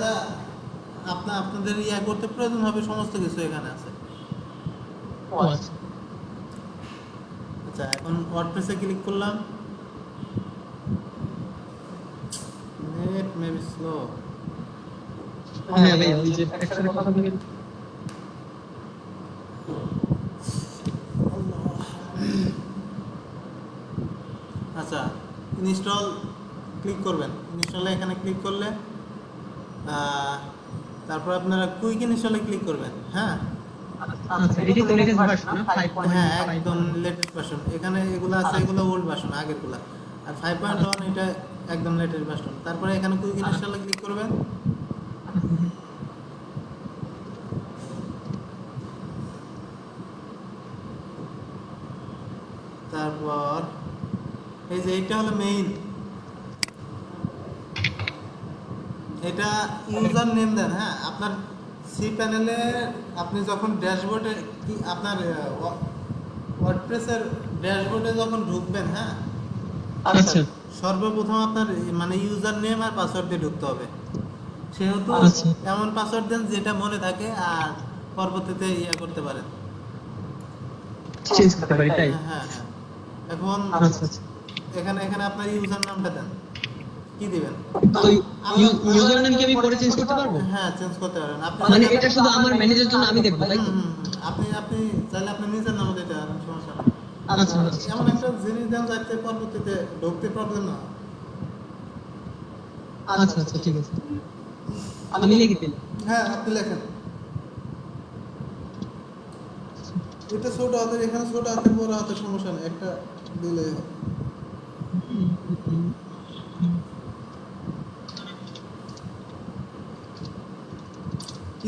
যা আপনাদের ইয়া করতে প্রয়োজন হবে সমস্ত কিছু এখানে আছে। আচ্ছা, এখন ওয়ার্ডপ্রেসে ক্লিক করলাম। Net maybe slow. হ্যাঁ ভাই, ওই যে একসাথে কথা বলি। আচ্ছা, ইনস্টল ক্লিক করবেন। ইনস্টলে এখানে ক্লিক করলে তারপর আপনারা কুইক ইনস্টলে ক্লিক করবেন। হ্যাঁ আচ্ছা, এটি তো লেটেস্ট ভার্সন না? 5.5 হ্যাঁ, একদম লেটেস্ট ভার্সন। এখানে এগুলো আছে, এগুলো ওল্ড ভার্সন, আগেরগুলো। আর 5.1 এটা একদম লেটেস্ট ভার্সন। তারপরে এখানে কুইক ইনস্টলে ক্লিক করবেন। তারপর এই যে এটা হলো মেইন, এটা ইউজার নেম দেন। হ্যাঁ, আপনার সি প্যানেলে আপনি যখন ড্যাশবোর্ডে আপনার ওয়ার্ডপ্রেসের ড্যাশবোর্ডে যখন ঢুকবেন, হ্যাঁ, আচ্ছা সর্বপ্রথম আপনার মানে ইউজার নেম আর পাসওয়ার্ড দিয়ে ঢুকতে হবে। সেহেতু আচ্ছা। এমন পাসওয়ার্ড দেন যেটা মনে থাকে আর পরবর্তীতে ইয়া করতে পারেন, চেঞ্জ করতে পারি, তাই? হ্যাঁ হ্যাঁ। এখন আচ্ছা আচ্ছা। এখানে এখানে আপনার ইউজার নামটা দেন। কি দিবেন? তো ইউজার নেম কি আমি পরে চেঞ্জ করতে পারবো? হ্যাঁ, চেঞ্জ করতে পারেন আপনি। মানে এটা শুধু আমার ম্যানেজারের জন্য আমি দেখবো, তাই তো? আপনি চাইলে আপনি নিজের নামও দিতে পারেন, সমস্যা নেই। আচ্ছা আচ্ছা। এমন একটা জিনিস দেন যাতে পরবর্তীতে ঢুকতে প্রবলেম না হয়। আচ্ছা আচ্ছা, ঠিক আছে। আমি লিখে দিলাম। হ্যাঁ, আপনি লেখেন। এটা ছোট হাতের, এখানে ছোট হাতের, বড় হাতের সমস্যা নেই, একটা দিলে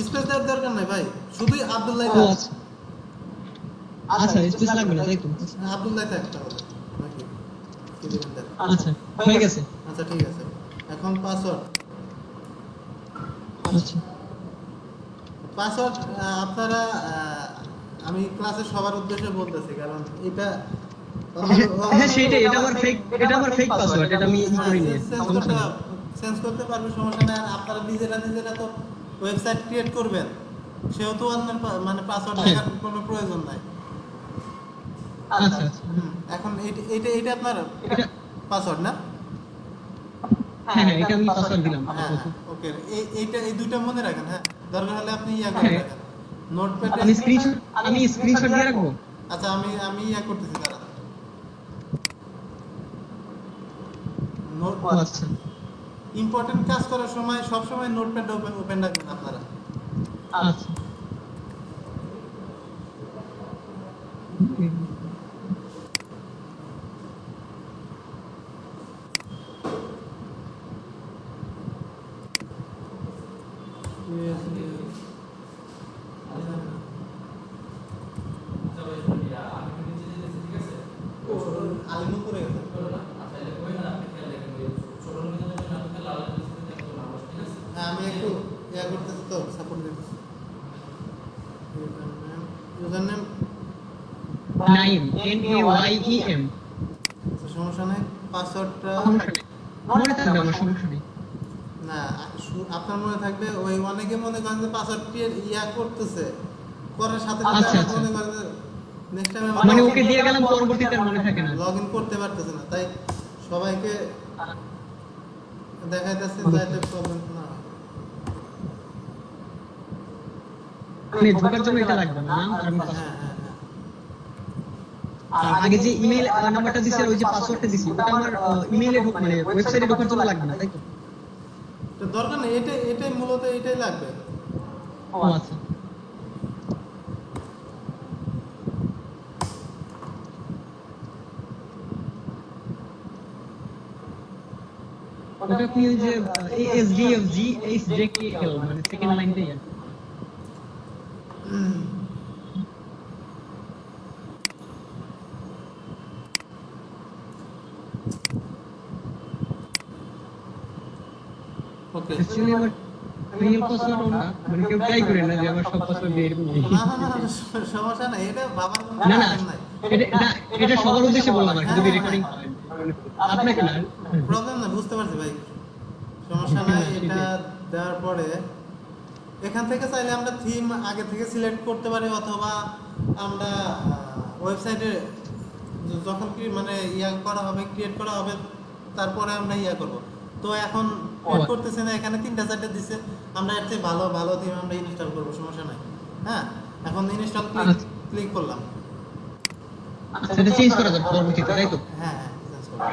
স্পেস দেওয়ার দরকার নাই ভাই, শুধুই আব্দুল্লাহ। ও আচ্ছা আচ্ছা, স্পেস লাগবে না, তাই তো? আব্দুল্লাহ একটা হবে নাকি? কি দিবেন দেন? আচ্ছা, হয়ে গেছে। আচ্ছা, ঠিক আছে। এখন পাসওয়ার্ড। আচ্ছা পাসওয়ার্ড আপনারা আমি ক্লাসে সবার উদ্দেশ্যে বলতেছি, কারণ এটা হ্যাঁ সেটাই, এটা আমার ফেক, এটা আমার ফেক পাসওয়ার্ড, এটা আমি করি নি। চেঞ্জ করতে পারবে, সমস্যা নেই। আর আপনারা নিজেরা তো ওয়েবসাইট ক্রিয়েট করবেন, সেহেতু অন্যের মানে পাসওয়ার্ড লেখার কোনো প্রয়োজন নাই। আচ্ছা আচ্ছা। এখন এটা আপনার পাসওয়ার্ড না? হ্যাঁ হ্যাঁ, এটা আমি পাসওয়ার্ড দিলাম। হ্যাঁ, ওকে। এই দুইটা মনে রাখেন। হ্যাঁ, দরকার হলে আপনি ইয়া করে রাখেন নোটপ্যাডে। আমি স্ক্রিনশট দিয়ে রাখবো। আচ্ছা, আমি ইয়া করতেছি, দাঁড়া। নোট আচ্ছা ইম্পর্টেন্ট কাজ করার সময় সব সময় নোটপ্যাড ওপেন রাখবেন আপনারা। আচ্ছা। আলিমু করে গেছে। হ্যাঁ, আমি একটু ইয়া করতেছি তো, সাপোর্ট দিতেছি। User name Naim, NAYEM। সমস্যা নেই। পাসওয়ার্ডটা মনে থাকবে আমার, সমস্যা নেই। না, আপনার মনে থাকবে। ওই অনেকে মনে করেন যে পাসওয়ার্ড ইয়া করতেছে, করার সাথে আচ্ছা, সাথে আচ্ছা। মনে করেন যে নেক্সট টাইম মানে ওকে দিয়ে গেলাম, পরবর্তীতে আর মনে থাকে না। লগ ইন করতে পারতেছে না, তাই সবাইকে দেখাইতেছে যাতে প্রবলেম না হয়। মানে ঢোকার জন্য এটা লাগবে না, নাম আর আমি হ্যাঁ পাসওয়ার্ড। হ্যাঁ হ্যাঁ। আর আগে যে ইমেল নাম্বারটা দিছি আর ওই যে পাসওয়ার্ডটা দিছি, ওটা আমার ইমেইলে ঢোক, মানে ওয়েবসাইটে ঢোকার জন্য লাগবে না, তাই তো? তো দরকার নেই, এটাই মূলত এটাই লাগবে। ও আচ্ছা। ওটা কি ওই যে ASDFG HJKL, মানে সেকেন্ড লাইনটাই আর কি। ওকে। অ্যাকচুয়ালি আমার রিয়েল পাসওয়ার্ড ওটা, মানে কেউ ট্রাই করে না যে আমার সব পাসওয়ার্ড দিয়ে এরকম দিই। না না না, সমস্যা নাই, এটা বাবার কোনো না না, প্রবলেম নাই। এটা সবার উদ্দেশ্যে বললাম আর কি, যদি রেকর্ডিং আপনাকে না। প্রবলেম না, বুঝতে পারছি ভাই, সমস্যা নাই। এটা দেওয়ার পরে এখান থেকে চাইলে আমরা থিম আগে থেকে সিলেক্ট করতে পারি, অথবা আমরা ওয়েবসাইটে যখন কি মানে করা হবে, ক্রিয়েট করা হবে, তারপরে আমরা করব। তো এখন ক্রিয়েট করতেছে না, এখানে 3টা 4টা দিছে, আমরা এর থেকে ভালো ভালো থিম আমরা ইনস্টল করব, সমস্যা নাই। হ্যাঁ, এখন ইনস্টল ক্লিক করলাম। সেটা চেঞ্জ করা যাবে পরবর্তীতে, তাই তো? হ্যাঁ হ্যাঁ, চেঞ্জ করলাম।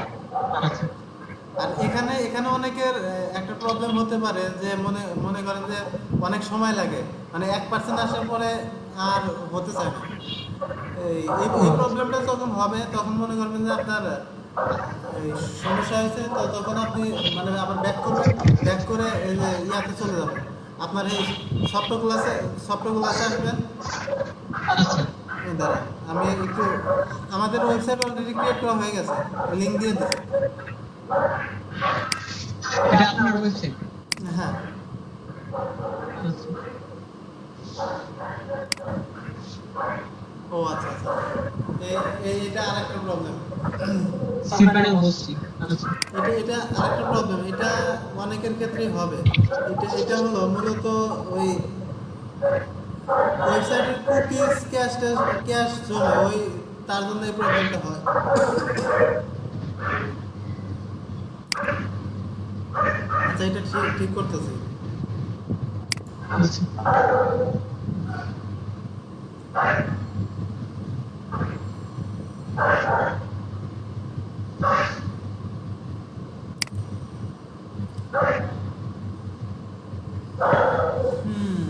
আচ্ছা আর এখানে এখানে অনেকের একটা প্রবলেম হতে পারে যে মনে মনে করেন যে অনেক সময় লাগে, মানে 1% আসার পরে আর হতে চায় না। এই প্রবলেমটা যখন হবে তখন মনে করবেন যে আপনার এই সমস্যা হয়েছে, তো তখন আপনি মানে আবার ব্যাক করবেন, ব্যাক করে এই যে চলে যাবেন, আপনার এই সফটওয়্যার ক্লাসে আসবেন। আচ্ছা, এই দাঁড়ান, আমি একটু আমাদের ওয়েবসাইট অলরেডি ক্রিয়েট করা হয়ে গেছে, লিঙ্ক দিয়ে দিচ্ছি। এটা আপনার ওয়েবসাইট? হ্যাঁ, আচ্ছা ও আচ্ছা আচ্ছা, এটা আরেকটা প্রবলেম। cPanel hosting। আচ্ছা এটা আরেকটা প্রবলেম, এটা অনেকের ক্ষেত্রেই হবে। এটা হলো মূলত ওই ওয়েবসাইটের কুকিজ ক্যাশ জমে, ওই তার জন্য এই প্রবলেমটা হয়। আচ্ছা, এটা ঠিক ঠিক করতেছি। আচ্ছা হুম,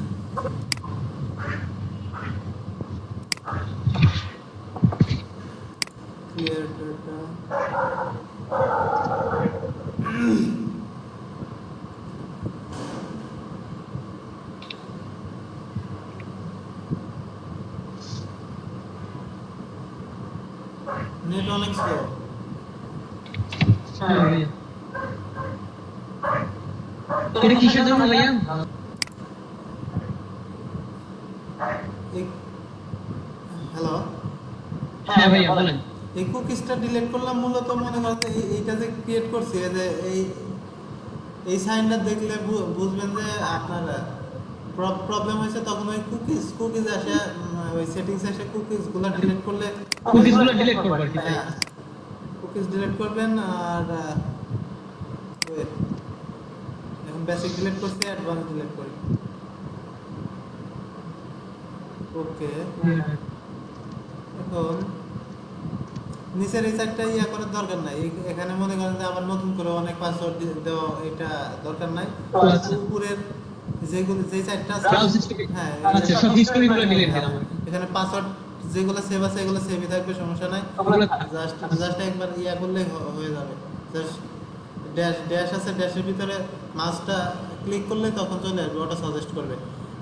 ক্লিয়ার ডাটা। নেট অনেক স্লো। হ্যাঁ ভাইয়া, এটা কিসের জন্য ভাইয়া? হ্যালো, হ্যাঁ ভাইয়া বলেন। এই কুকিজটা ডিলিট করলাম মূলত, মনে করেন যে এইটা যে ক্রিয়েট করছি, এই যে এই সাইনটা দেখলে বুঝবেন যে আপনার প্রবলেম হয়েছে। তখন ওই কুকিজ আসে, ওই সেটিংস এসে কুকিজগুলো ডিলিট করলে, কুকিজগুলো ডিলিট করব আর কি, তাই? হ্যাঁ, কুকিজ ডিলিট করবেন। আর wait, এখন বেসিক ডিলিট করছি, অ্যাডভান্স ডিলিট করি। ওকে, এখন নিচের এই চারটা করার দরকার নাই। এখানে মনে করেন যে আবার নতুন করে অনেক পাসওয়ার্ড দেওয়া, এটা দরকার নাই। আচ্ছা। উপরের যেগুলো যে চারটা আছে, Browse history। হ্যাঁ, আচ্ছা, সব হিস্টোরিগুলো ডিলিট দিলাম আর কি। এখানে পাসওয়ার্ড যেগুলো সেভ আছে এগুলো সেভই থাকবে, সমস্যা নাই। ওগুলো- জাস্ট একবার করলেই হয়ে যাবে। জাস্ট ড্যাশ আছে, ড্যাশের ভিতরে মাউসটা ক্লিক করলে তখন চলে আসবে, ওটা সাজেস্ট করবে।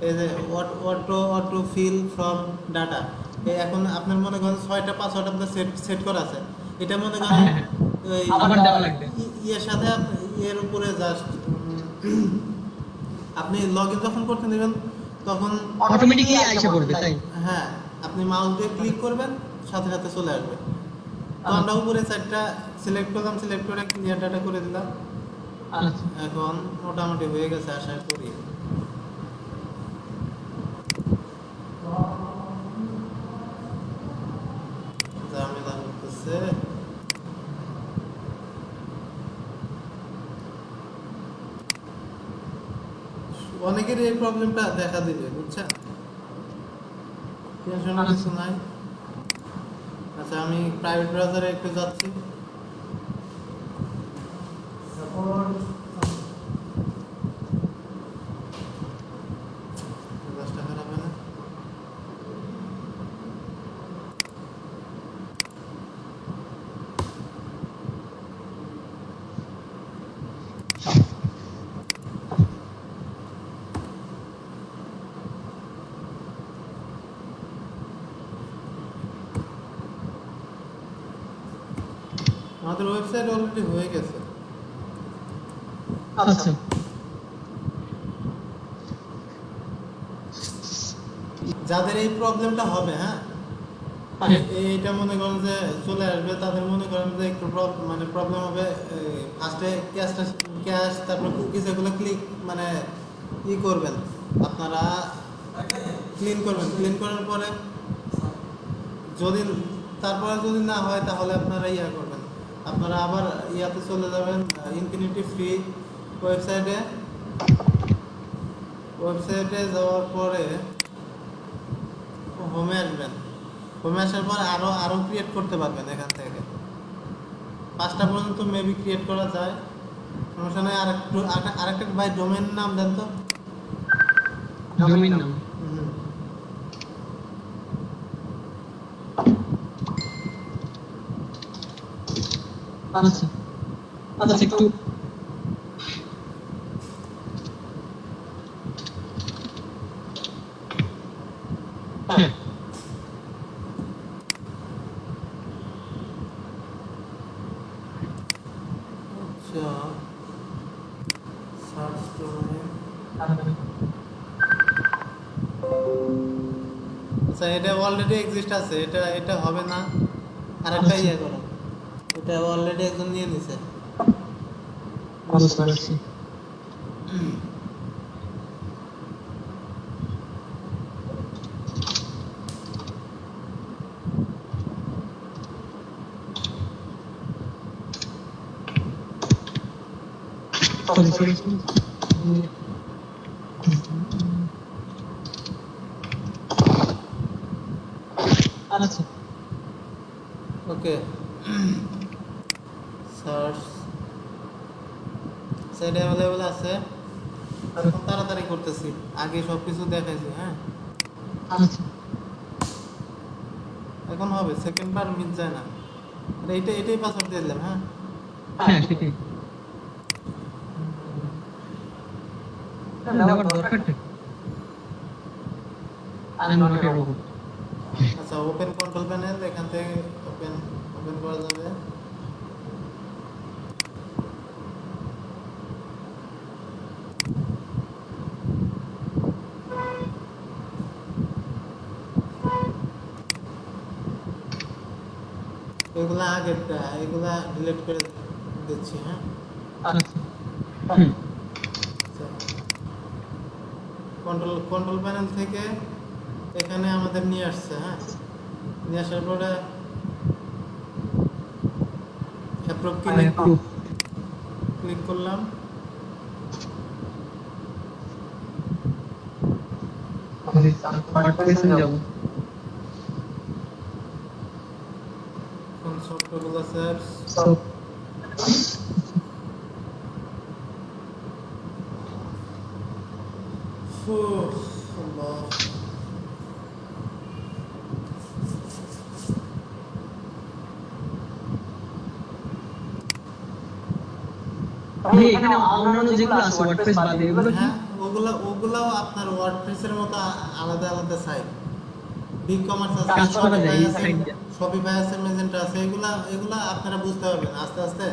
এই যে অটো ফিল ফ্রম ডাটা, এখন আপনার মনে করেন 6টা পাসওয়ার্ড আপনার সেট করা আছে। এটা মনে করেন হ্যাঁ, হ্যাঁ। ওই আবার দেওয়া লাগবে। ইয়ের সাথে এর উপরে জাস্ট আপনি লগ ইন যখন করতে নেবেন তখন অটোমেটিক্যালি আইসা পড়বে, তাই? হ্যাঁ, আপনি মাউস দিয়ে ক্লিক করবেন, সাথে সাথে চলে আসবে। তো আমরা উপরে চারটা সিলেক্ট করলাম, সিলেক্ট করে ক্লিয়ার ডাটা করে দিলাম। আচ্ছা এখন মোটামুটি হয়ে গেছে আশা করি। ঝামেলা করতেছে। অনেকের এই প্রবলেমটা দেখা দিবে, বুঝছেন? টেনশনের কিছু নাই। আচ্ছা, আমি প্রাইভেট ব্রাউজারে একটু যাচ্ছি। তারপর মেজাজটা খারাপ হয় না? আমাদের ওয়েবসাইট অলরেডি হয়ে গেছে। আচ্ছা যাদের এই প্রবলেমটা হবে, হ্যাঁ, এইটা মনে করেন যে চলে আসবে, তাদের মনে করেন যে একটু মানে প্রবলেম হবে। ফার্স্টে ক্যাশ, তারপর কুকিজ, এগুলো ক্লিক মানে ই করবেন, আপনারা ক্লিন করবেন, ক্লিন করার পরে যদি তারপরে যদি না হয় তাহলে আপনারা ইয়া করবেন, আপনারা আবার ইয়াতে চলে যাবেন ইনফিনিটি ফ্রি ওয়েবসাইটে। ওয়েবসাইটে যাওয়ার পরে হোমে আসবেন, হোমে আসার পর আরও ক্রিয়েট করতে পারবেন এখান থেকে 5টা পর্যন্ত মেবি ক্রিয়েট করা যায়, সমস্যা নেই। আরেকটা ভাই ডোমেন নাম দেন তো। ডোমেইন নাম হুম। আচ্ছা আচ্ছা একটু হ্যাঁ আচ্ছা, সার্চ ডোমেন। আচ্ছা, এটা অলরেডি এক্সিস্ট আছে, এটা এটা হবে না। আরেকটা ইয়ে করো, এটা অলরেডি একজন নিয়ে নিছে। বুঝতে পারছি সরি সরি আচ্ছা ওকে, সার্চ সাইড অ্যাভেলেবল আছে। এখন তাড়াতাড়ি করতেছি, আগে সব কিছু দেখাইছি। হ্যাঁ, আচ্ছা এখন হবে, সেকেন্ড বার মিস যায় না। আর এটাই পাসওয়ার্ড দিয়ে দিলাম। হ্যাঁ, হ্যাঁ সেটাই দেওয়ার দরকারটা কি? আমি নট এ রোবট আচ্ছা, ওপেন কন্ট্রোল প্যানেল, এখান থেকে ওপেন ওপেন করা যাবে। এগুলা আগেরটা, এগুলা ডিলিট করে দিচ্ছি। হ্যাঁ, আচ্ছা হুম কন্ট্রোল প্যানেল থেকে এখানে আমাদের নিয়ে আসছে। হ্যাঁ, নিয়ে আসার পরে অ্যাপ্রুভ ক্লিক করলাম। ওয়ার্ডপ্রেসে যাব এখন সফটওয়্যারগুলো সার্চ। সব আল্লাহ, এখানে অন্যান্য যেগুলো আছে ওয়ার্ডপ্রেস বাদে এগুলো কি হ্যাঁ, ওগুলাও আপনার ওয়ার্ডপ্রেসের মতো আলাদা আলাদা সাইট। বিগ কমার্স আছে, কাজ করা যায় এই সাইট দিয়ে শপিফাই আছে, মেজেন্টা আছে। এগুলা আপনারা বুঝতে পারবেন আস্তে আস্তে,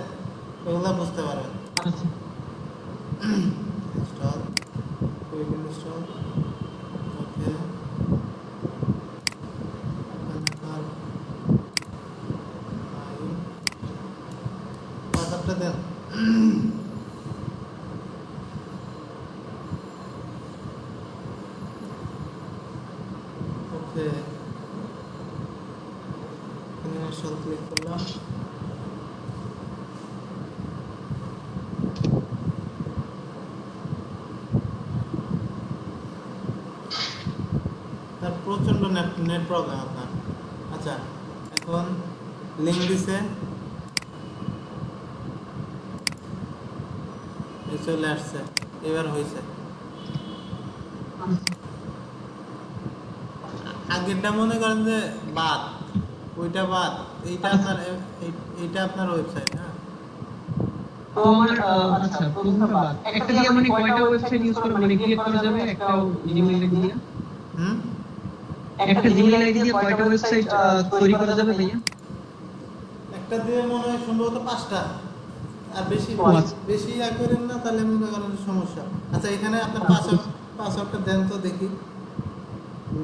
এগুলা বুঝতে পারবেন। আচ্ছা ইনস্টল, কুইক ইনস্টল। ওকে, পাসওয়ার্ডটা দেন। ওকে, ইনস্টল ক্লিক করলাম। তার প্রচণ্ড নেট প্রবলেম আপনার। আচ্ছা, এখন লিঙ্ক দিছে, এই চলে আসছে, এবার হয়েছে। আগেরটা মনে করেন যে বাদ, ওইটা বাদ, এইটা আপনার ওয়েবসাইট। হ্যাঁ, তো আমার আচ্ছা প্রথমটা বাদ একটা দিয়ে মানে কয়টা ওয়েবসাইট ইউজ করে মানে ক্রিয়েট করা যাবে একটা জিমেইল আইডি দিয়ে হুম, একটা জিমেইল আইডি দিয়ে কয়টা ওয়েবসাইট তৈরি করা যাবে ভাইয়া একটা দিয়ে মনে হয় সম্ভবত 5টা, আর বেশি ও আচ্ছা। বেশি ইয়া করেন না, তাহলে মনে করেন সমস্যা। আচ্ছা, এখানে আপনার পাসওয়ার্ডটা দেন তো দেখি।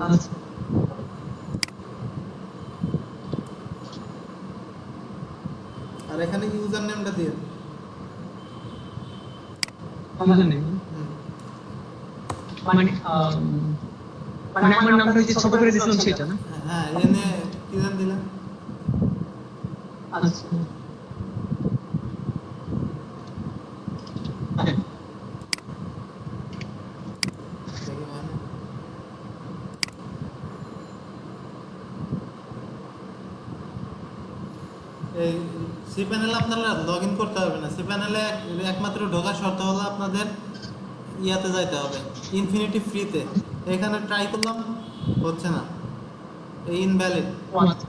আচ্ছা আর এখানে ইউজার নেমটা দিয়ে। বুঝলেন হুম, মানে মানে আমার নামটা হচ্ছে ছোট করে দিছিলাম সেটা না? হ্যাঁ, এনে কি জান দিলাম? আচ্ছা হ্যাঁ। দেখি মানে এই সি প্যানেলে আপনারা লগ ইন করতে হবে না। সি প্যানেলে একমাত্র ঢোকার শর্ত হলো আপনাদের ইয়াতে যাইতে হবে, ইনফিনিটি ফ্রিতে। এখানে ট্রাই করলাম, হচ্ছে না, এই ইনভ্যালিড। আচ্ছা,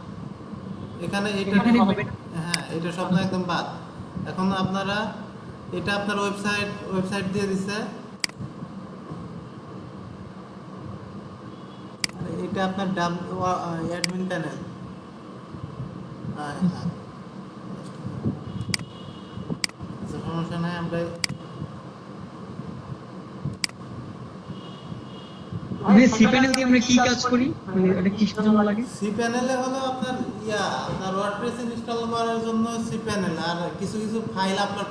এখানে এটা এখানে হবে না? হ্যাঁ, এটা শব্দ একদম বাদ। এখন আপনারা এটা আপনার ওয়েবসাইট দিয়ে দিছে, এটা আপনার অ্যাডমিন প্যানেল। সমস্যা নাই, আমরা মানে সি প্যানেল দিয়ে আমরা কি কাজ করি, মানে এটা কি জন্য লাগে? সি প্যানেলে হলো আপনার আপনার ওয়ার্ডপ্রেস ইনস্টল করার জন্য সি প্যানেল, আর কিছু কিছু ফাইল আপলোড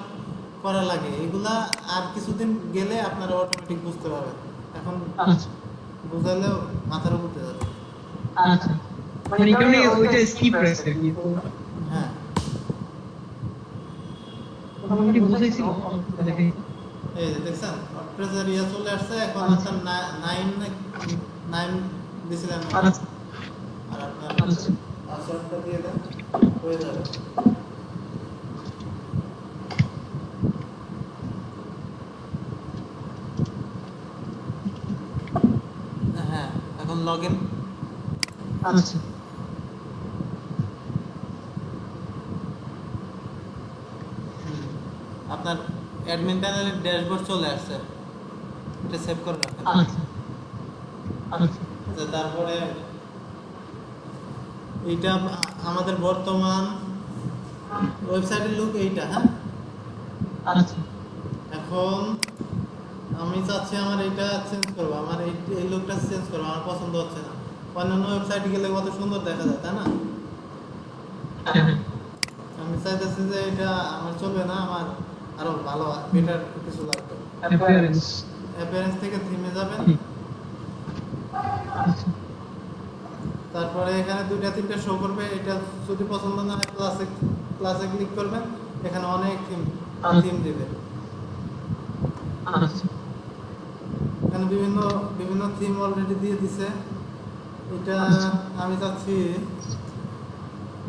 করা লাগে। এগুলা আর কিছুদিন গেলে আপনারা অটোমেটিক বুঝতে পারবেন। এখন আচ্ছা বুঝালেও মাথার উপর দিয়ে যাবে। আচ্ছা, মানে এখানে ওইটা স্কিপ রয়েছে আর কি। তো হ্যাঁ, মোটামুটি বুঝাইছিল দেখাই। এই যে দেখছেন ওয়ার্ডপ্রেসের চলে আসছে। এখন আচ্ছা। আপনার 9 দিছিলেন, আচ্ছা আর আপনার আচ্ছা পাসওয়ার্ডটা দিয়ে দেন, হয়ে যাবে। হ্যাঁ, এখন লগ ইন। আচ্ছা আপনার অ্যাডমিন প্যানেলের ড্যাশবোর্ড চলে আসছে, এটা সেভ করে রাখেন। আচ্ছা আচ্ছা আচ্ছা, তারপরে এইটা আমাদের বর্তমান ওয়েবসাইটের লুক এইটা। হ্যাঁ, আচ্ছা এখন আমি চাচ্ছি আমার এটা চেঞ্জ করবো, আমার এই লুকটা চেঞ্জ করবো, আমার পছন্দ হচ্ছে না। অন্যান্য ওয়েবসাইটে গেলে কত সুন্দর দেখা যায়, তাই না? হ্যাঁ হ্যাঁ আমি চাইতেছি যে এটা আমার চলবে না, আমার আরো ভালো বেটার কিছু লাগবে। অ্যাপিয়ারেন্স। অ্যাপিয়ারেন্স থেকে থিমে যাবেন, আচ্ছা তারপরে এখানে দুইটা তিনটা শো করবে। এটা যদি পছন্দ না হয় ক্লাসে ক্লিক করবেন, এখানে অনেক থিম দিবে। আচ্ছা এখানে বিভিন্ন বিভিন্ন থিম অলরেডি দিয়ে দিছে। এটা আমি চাচ্ছি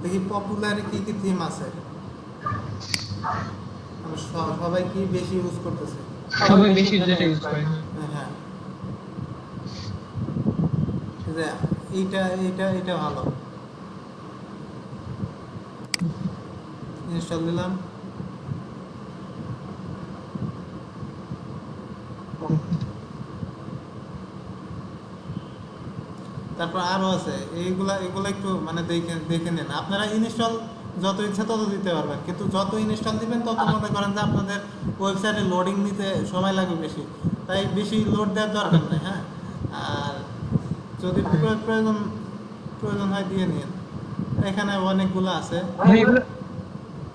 দেখি পপুলার কি কি থিম আছে, সবাই কি বেশি ইউজ করতেছে। সবাই বেশি যেটা ইউজ করে। হ্যাঁ, যে এইটা এইটা এটা ভালো। ইনস্টল দিলাম। তারপর আরো আছে, এগুলা একটু মানে দেখে দেখে নেন। আপনারা ইনস্টল যত ইচ্ছা তত দিতে পারবেন, কিন্তু যত ইনস্টল দিবেন তত মনে করেন যে আপনাদের ওয়েবসাইটে লোডিং নিতে সময় লাগবে বেশি, তাই বেশি লোড দেওয়ার দরকার নেই। হ্যাঁ, আর যদি প্রয়োজন হয় দিয়ে নিন, এখানে অনেকগুলো আছে। ভাই এগুলো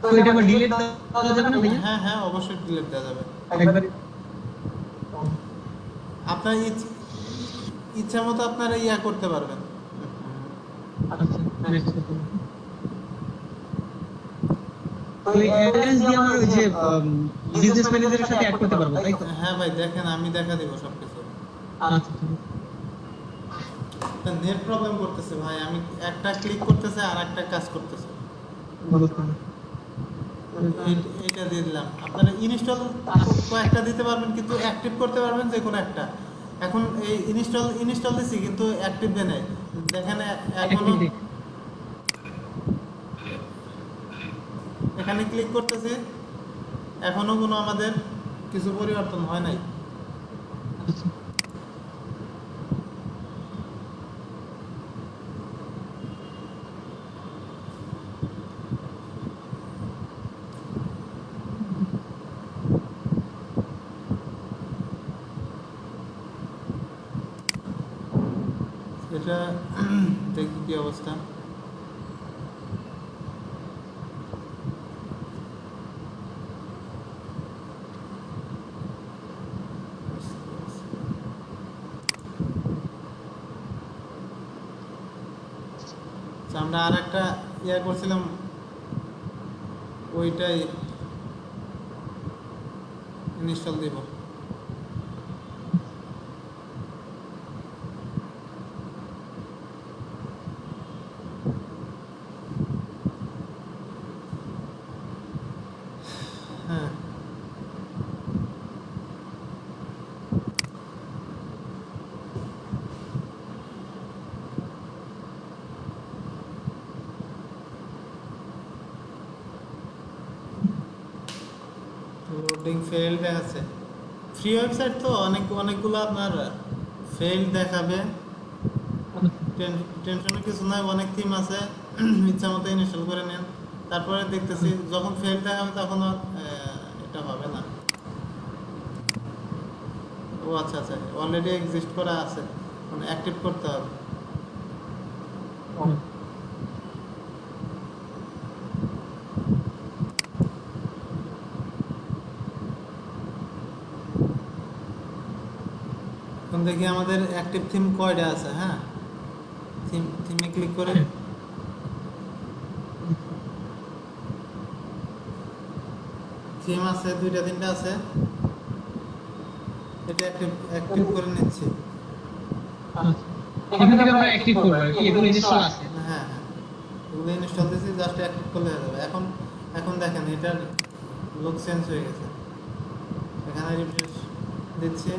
তো এটা আবার ডিলিট করা যাবে না ভাইয়া? হ্যাঁ হ্যাঁ, অবশ্যই ডিলিট দেওয়া যাবে। একবার আপনার ইচ্ছা মতো আপনারা করতে পারবেন। আচ্ছা নেক্সট ওই অ্যাড্রেস দিয়ে আমার ওই যে বিজনেস ম্যানেজারের সাথে অ্যাড করতে পারবো তাই তো? হ্যাঁ ভাই, দেখেন আমি দেখা দিব সবকিছু। আচ্ছা নেট প্রবলেম করতেছে ভাই, আমি একটা ক্লিক করতেছে আর একটা কাজ করতেছে। এইটা দিয়ে দিলাম। আপনারা ইনস্টল কয়েকটা দিতে পারবেন, কিন্তু অ্যাক্টিভ করতে পারবেন যে কোনো একটা। এখন এই ইনস্টল দিছি, কিন্তু অ্যাক্টিভ দেয় নাই। দেখেন এখনো এখানে ক্লিক করতেছি, এখনো কোনো আমাদের কিছু পরিবর্তন হয় নাই। এটা দেখি কি অবস্থা। তো আমরা আর একটা ইয়া করছিলাম, ওইটাই ইনস্টল দিব। হ্যাঁ, লোডিং ফেল দেখাচ্ছে। ফ্রি ওয়েবসাইট তো অনেকগুলো আপনার ফেল দেখাবে। টেনশনের কিছু নয়, অনেক থিম আছে, ইচ্ছা মতো ইনস্টল করে নেন। তারপরে দেখতেছি যখন ফেল দেখাবে তখন আর এটা হবে না। ও আচ্ছা আচ্ছা, অলরেডি এক্সিস্ট করা আছে, মানে অ্যাক্টিভ করতে হবে। এখন দেখি আমাদের অ্যাক্টিভ থিম কয়টা আছে। হ্যাঁ, থিমে ক্লিক করে থিম আছে 2-3টা আছে, এটা অ্যাক্টিভ করে নিচ্ছি। এখান থেকে আমরা অ্যাক্টিভ করব আর কি, এগুলো ইনস্টল আছে। হ্যাঁ হ্যাঁ, এগুলো ইনস্টল দিয়েছি, জাস্ট অ্যাক্টিভ করলে হয়ে যাবে। এখন দেখেন এটার লুক চেঞ্জ হয়ে গেছে। এখানে রিফ্রেশ দিচ্ছি।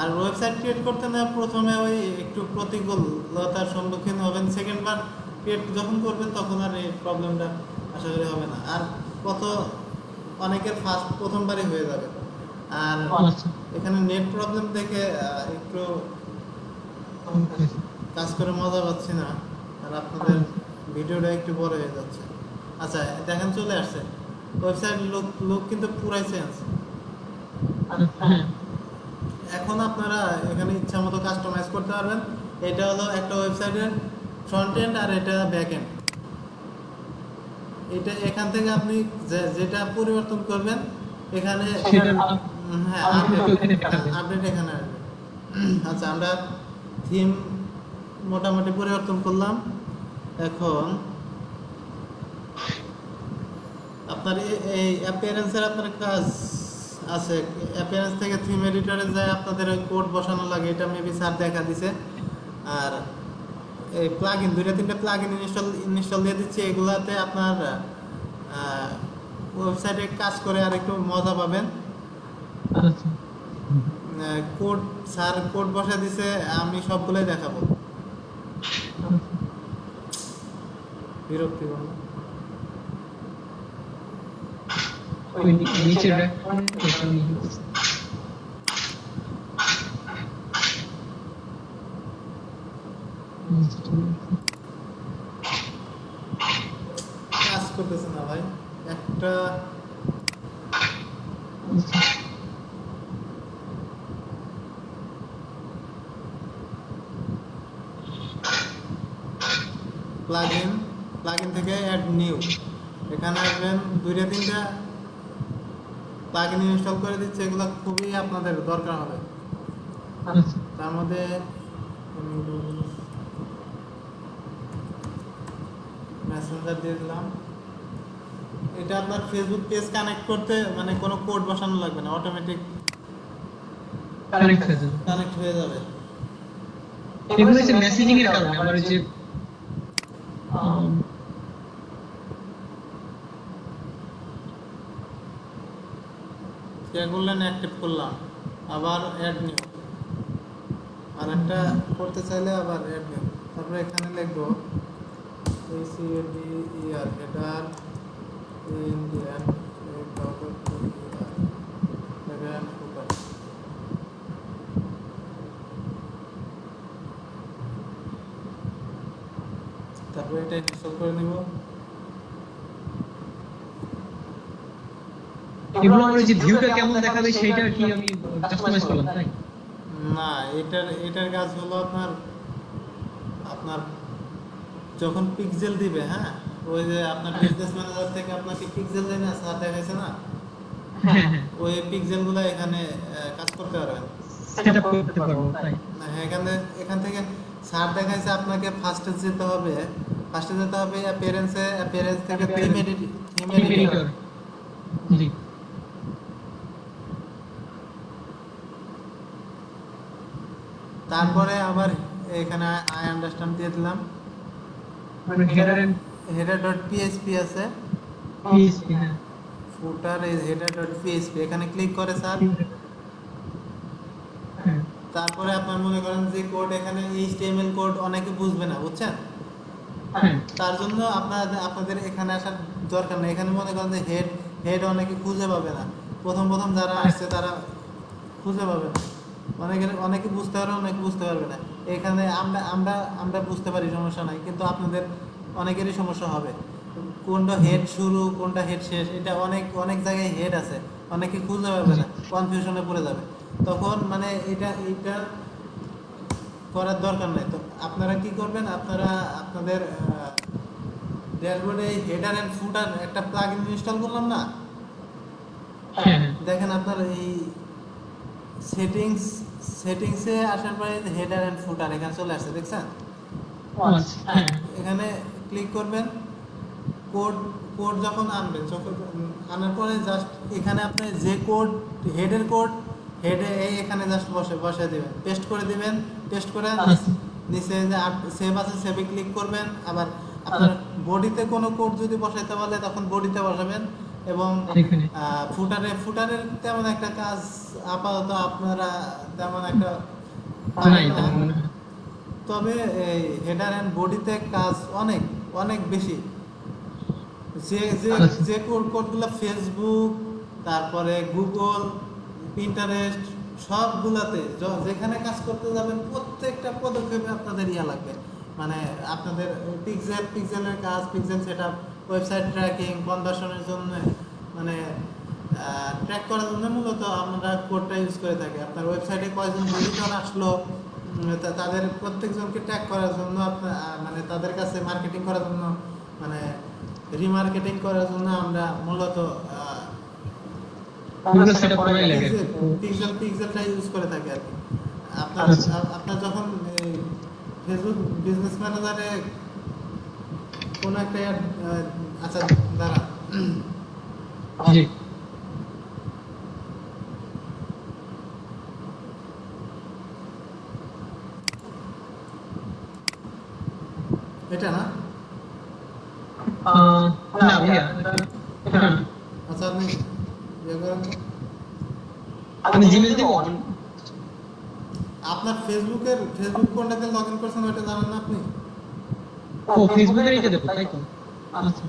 আর ওয়েবসাইট ক্রিয়েট করতে না প্রথমে ওই একটু প্রতিকূলতার সম্মুখীন হবেন, সেকেন্ড বার ক্রিয়েট যখন করবেন তখন আর এই প্রবলেমটা আশা করি হবে না। আর অনেকের প্রথমবারই হয়ে যাবে। আর এখানে নেট প্রবলেম দেখে একটু কাজ করে মজা পাচ্ছি না, আর আপনাদের ভিডিওটা একটু বড় হয়ে যাচ্ছে। আচ্ছা দেখেন চলে আসছে, ওয়েবসাইট লুক কিন্তু পুরাই চেঞ্জ। এখন আপনারা এখানে ইচ্ছা মতো কাস্টমাইজ করতে পারবেন। এটা হলো একটা ওয়েবসাইটের ফ্রন্ট এন্ড আর এটা ব্যাক এন্ড। এটা এখান থেকে আপনি যেটা পরিবর্তন করবেন এখানে, হ্যাঁ আপডেট এখানে আসবে। আচ্ছা, আমরা থিম মোটামুটি পরিবর্তন করলাম। এখন আপনার এই অ্যাপিয়ারেন্সের আপনার কাজ আছে। অ্যাপিয়ারেন্স থেকে থিম এডিটরে যায় আপনাদের ওই কোড বসানো লাগে, এটা মেবি স্যার দেখা দিছে। আর এই প্লাগইন 2-3টা প্লাগইন ইনস্টল দিয়ে দিচ্ছি, এগুলাতে আপনার ওয়েবসাইটে কাজ করে আর একটু মজা পাবেন। স্যার কোড বসা দিছে, আমি সবগুলোই দেখাবো। বিরক্তি বলো। নিচে কাজ করতেছে না ভাই, একটা প্লাগইন থেকে অ্যাড নিউ, এখানে আসবেন 2-3টা প্লাগইন ইনস্টল করে দিচ্ছে। এগুলো খুবই আপনাদের দরকার হবে। তার মধ্যে মেসেঞ্জার দিয়ে দিলাম। এটা আপনার ফেসবুক পেজ কানেক্ট করতে মানে কোনো কোড বসানো লাগবে না, অটোমেটিক কানেক্ট হয়ে যাবে। এগুলো হচ্ছে মেসেজিং এর কারণে আমার যে শেয়ার করলেন, অ্যাক্টিভ করলাম, আবার অ্যাড নিউ। আর একটা করতে চাইলে আবার অ্যাড নিউ। তারপরে এখানে লিখবো ACADER হেডার ইন্ডিয়ান তারপরে এটা ইনস্টল করে নিব। এগুলো আমরা যে ভিউটা কেমন দেখাবে সেটা কি আমি কাস্টমাইজ করলাম তাই না, এটার কাজ হলো আপনার যখন পিক্সেল দিবে, হ্যাঁ ওই যে আপনার বিজনেস ম্যানেজার থেকে আপনাকে পিক্সেল দেয় না, স্যার দেখাইছে না, ওই পিক্সেলগুলো এখানে কাজ করতে পারবেন। সেটআপ করতে পারবো তাই। না, এখান থেকে স্যার দেখাইছে আপনাকে ফার্স্টে যেতে হবে, অ্যাপিয়ারেন্স থেকে থিম এডিটর। এডিটর। জি। তারপরে আবার এখানে আই আন্ডারস্ট্যান্ড দিয়ে দিলাম। মানে হেডার এন্ড header.php আছে, পিএইচপি। হ্যাঁ। ফুটার ইজ header.php, এখানে ক্লিক করে স্যার। হ্যাঁ। তারপরে আপনার মনে করেন যে কোড, এখানে HTML কোড অনেকে বুঝবে না, বুঝছেন? হ্যাঁ। তার জন্য আপনাদের এখানে আসার দরকার নেই। এখানে মনে করেন যে হেড অনেকে খুঁজে পাবে না, প্রথম যারা আসছে তারা খুঁজে পাবে না, অনেকে বুঝতে পারবে, অনেকে বুঝতে পারবে না। এখানে আমরা বুঝতে পারি, সমস্যা নাই, কিন্তু আপনাদের অনেকেরই সমস্যা হবে কোনটা হেড শুরু কোনটা হেড শেষ। এটা অনেক জায়গায় হেড আছে, অনেকে খুঁজে পাবে না, কনফিউশনে পড়ে যাবে। তখন মানে এটা করার দরকার নাই। তো আপনারা কি করবেন, আপনারা আপনাদের ড্যাশবোর্ডে হেডার এন্ড ফুটার একটা প্লাগইন ইনস্টল করলাম না, হ্যাঁ। দেখেন আপনার এই সেটিংসে আসার পরে হেডার এন্ড ফুটার এখানে চলে আসছে, দেখছেন? আচ্ছা। হ্যাঁ। এখানে ক্লিক করবেন, কোড যখন আনবেন, আনার পরে জাস্ট এখানে আপনি যে হেডের কোড এখানে জাস্ট বসে দিবেন, পেস্ট করে দিবেন। পেস্ট করে নিচে যে সেভ আছে, সেভে ক্লিক করবেন। আবার আপনার বডিতে কোনো কোড যদি বসাইতে বলে তখন বডিতে বসাবেন। এবং ফুটারের তেমন একটা কাজ আপাতত আপনারা তেমন একটা নাই পারেন না। তেমন মনে হয়। তবে এই হেডার এন্ড বডিতে কাজ অনেক বেশি। যে কোডগুলো ফেসবুক, তারপরে গুগল, পিন্টারেস্ট, সবগুলাতে যেখানে কাজ করতে যাবেন প্রত্যেকটা পদক্ষেপে আপনাদের লাগবে। মানে আপনাদের পিক্সেলের কাজ, পিক্সেল সেটআপ, ওয়েবসাইট ট্র্যাকিং, কনভার্সনের জন্য, মানে ট্র্যাক করার জন্য মূলত আমরা কোডটা ইউজ করে থাকি। আপনার ওয়েবসাইটে কয়জন ভিজিটর আসলো, তাদের প্রত্যেকজনকে ট্র্যাক করার জন্য, আপনার মানে তাদের কাছে মার্কেটিং করার জন্য, মানে রিমার্কেটিং করার জন্য আমরা মূলত গুগল সেটআপ করাই লাগে। পিক্সেলটা ইউজ করে থাকি আর কি। আপনার যখন ফেসবুক বিজনেস ম্যানেজারে কোন একটা আচ্ছা দাঁড়া, জি। এটা না, না ভাইয়া, আচ্ছা আপনি ইয়ে করেন তো। আমি জিমেল দিব। আপনার ফেসবুক কোনটাতে লগ ইন করছেন ওটা জানেন না আপনি? ও ফেসবুকের এটা দেবো তাই তো? আচ্ছা।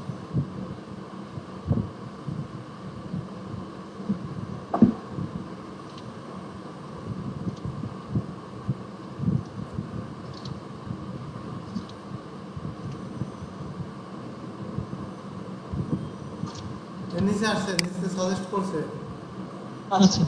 নিচে আসছে, নিচে সাজেস্ট করছে। আচ্ছা।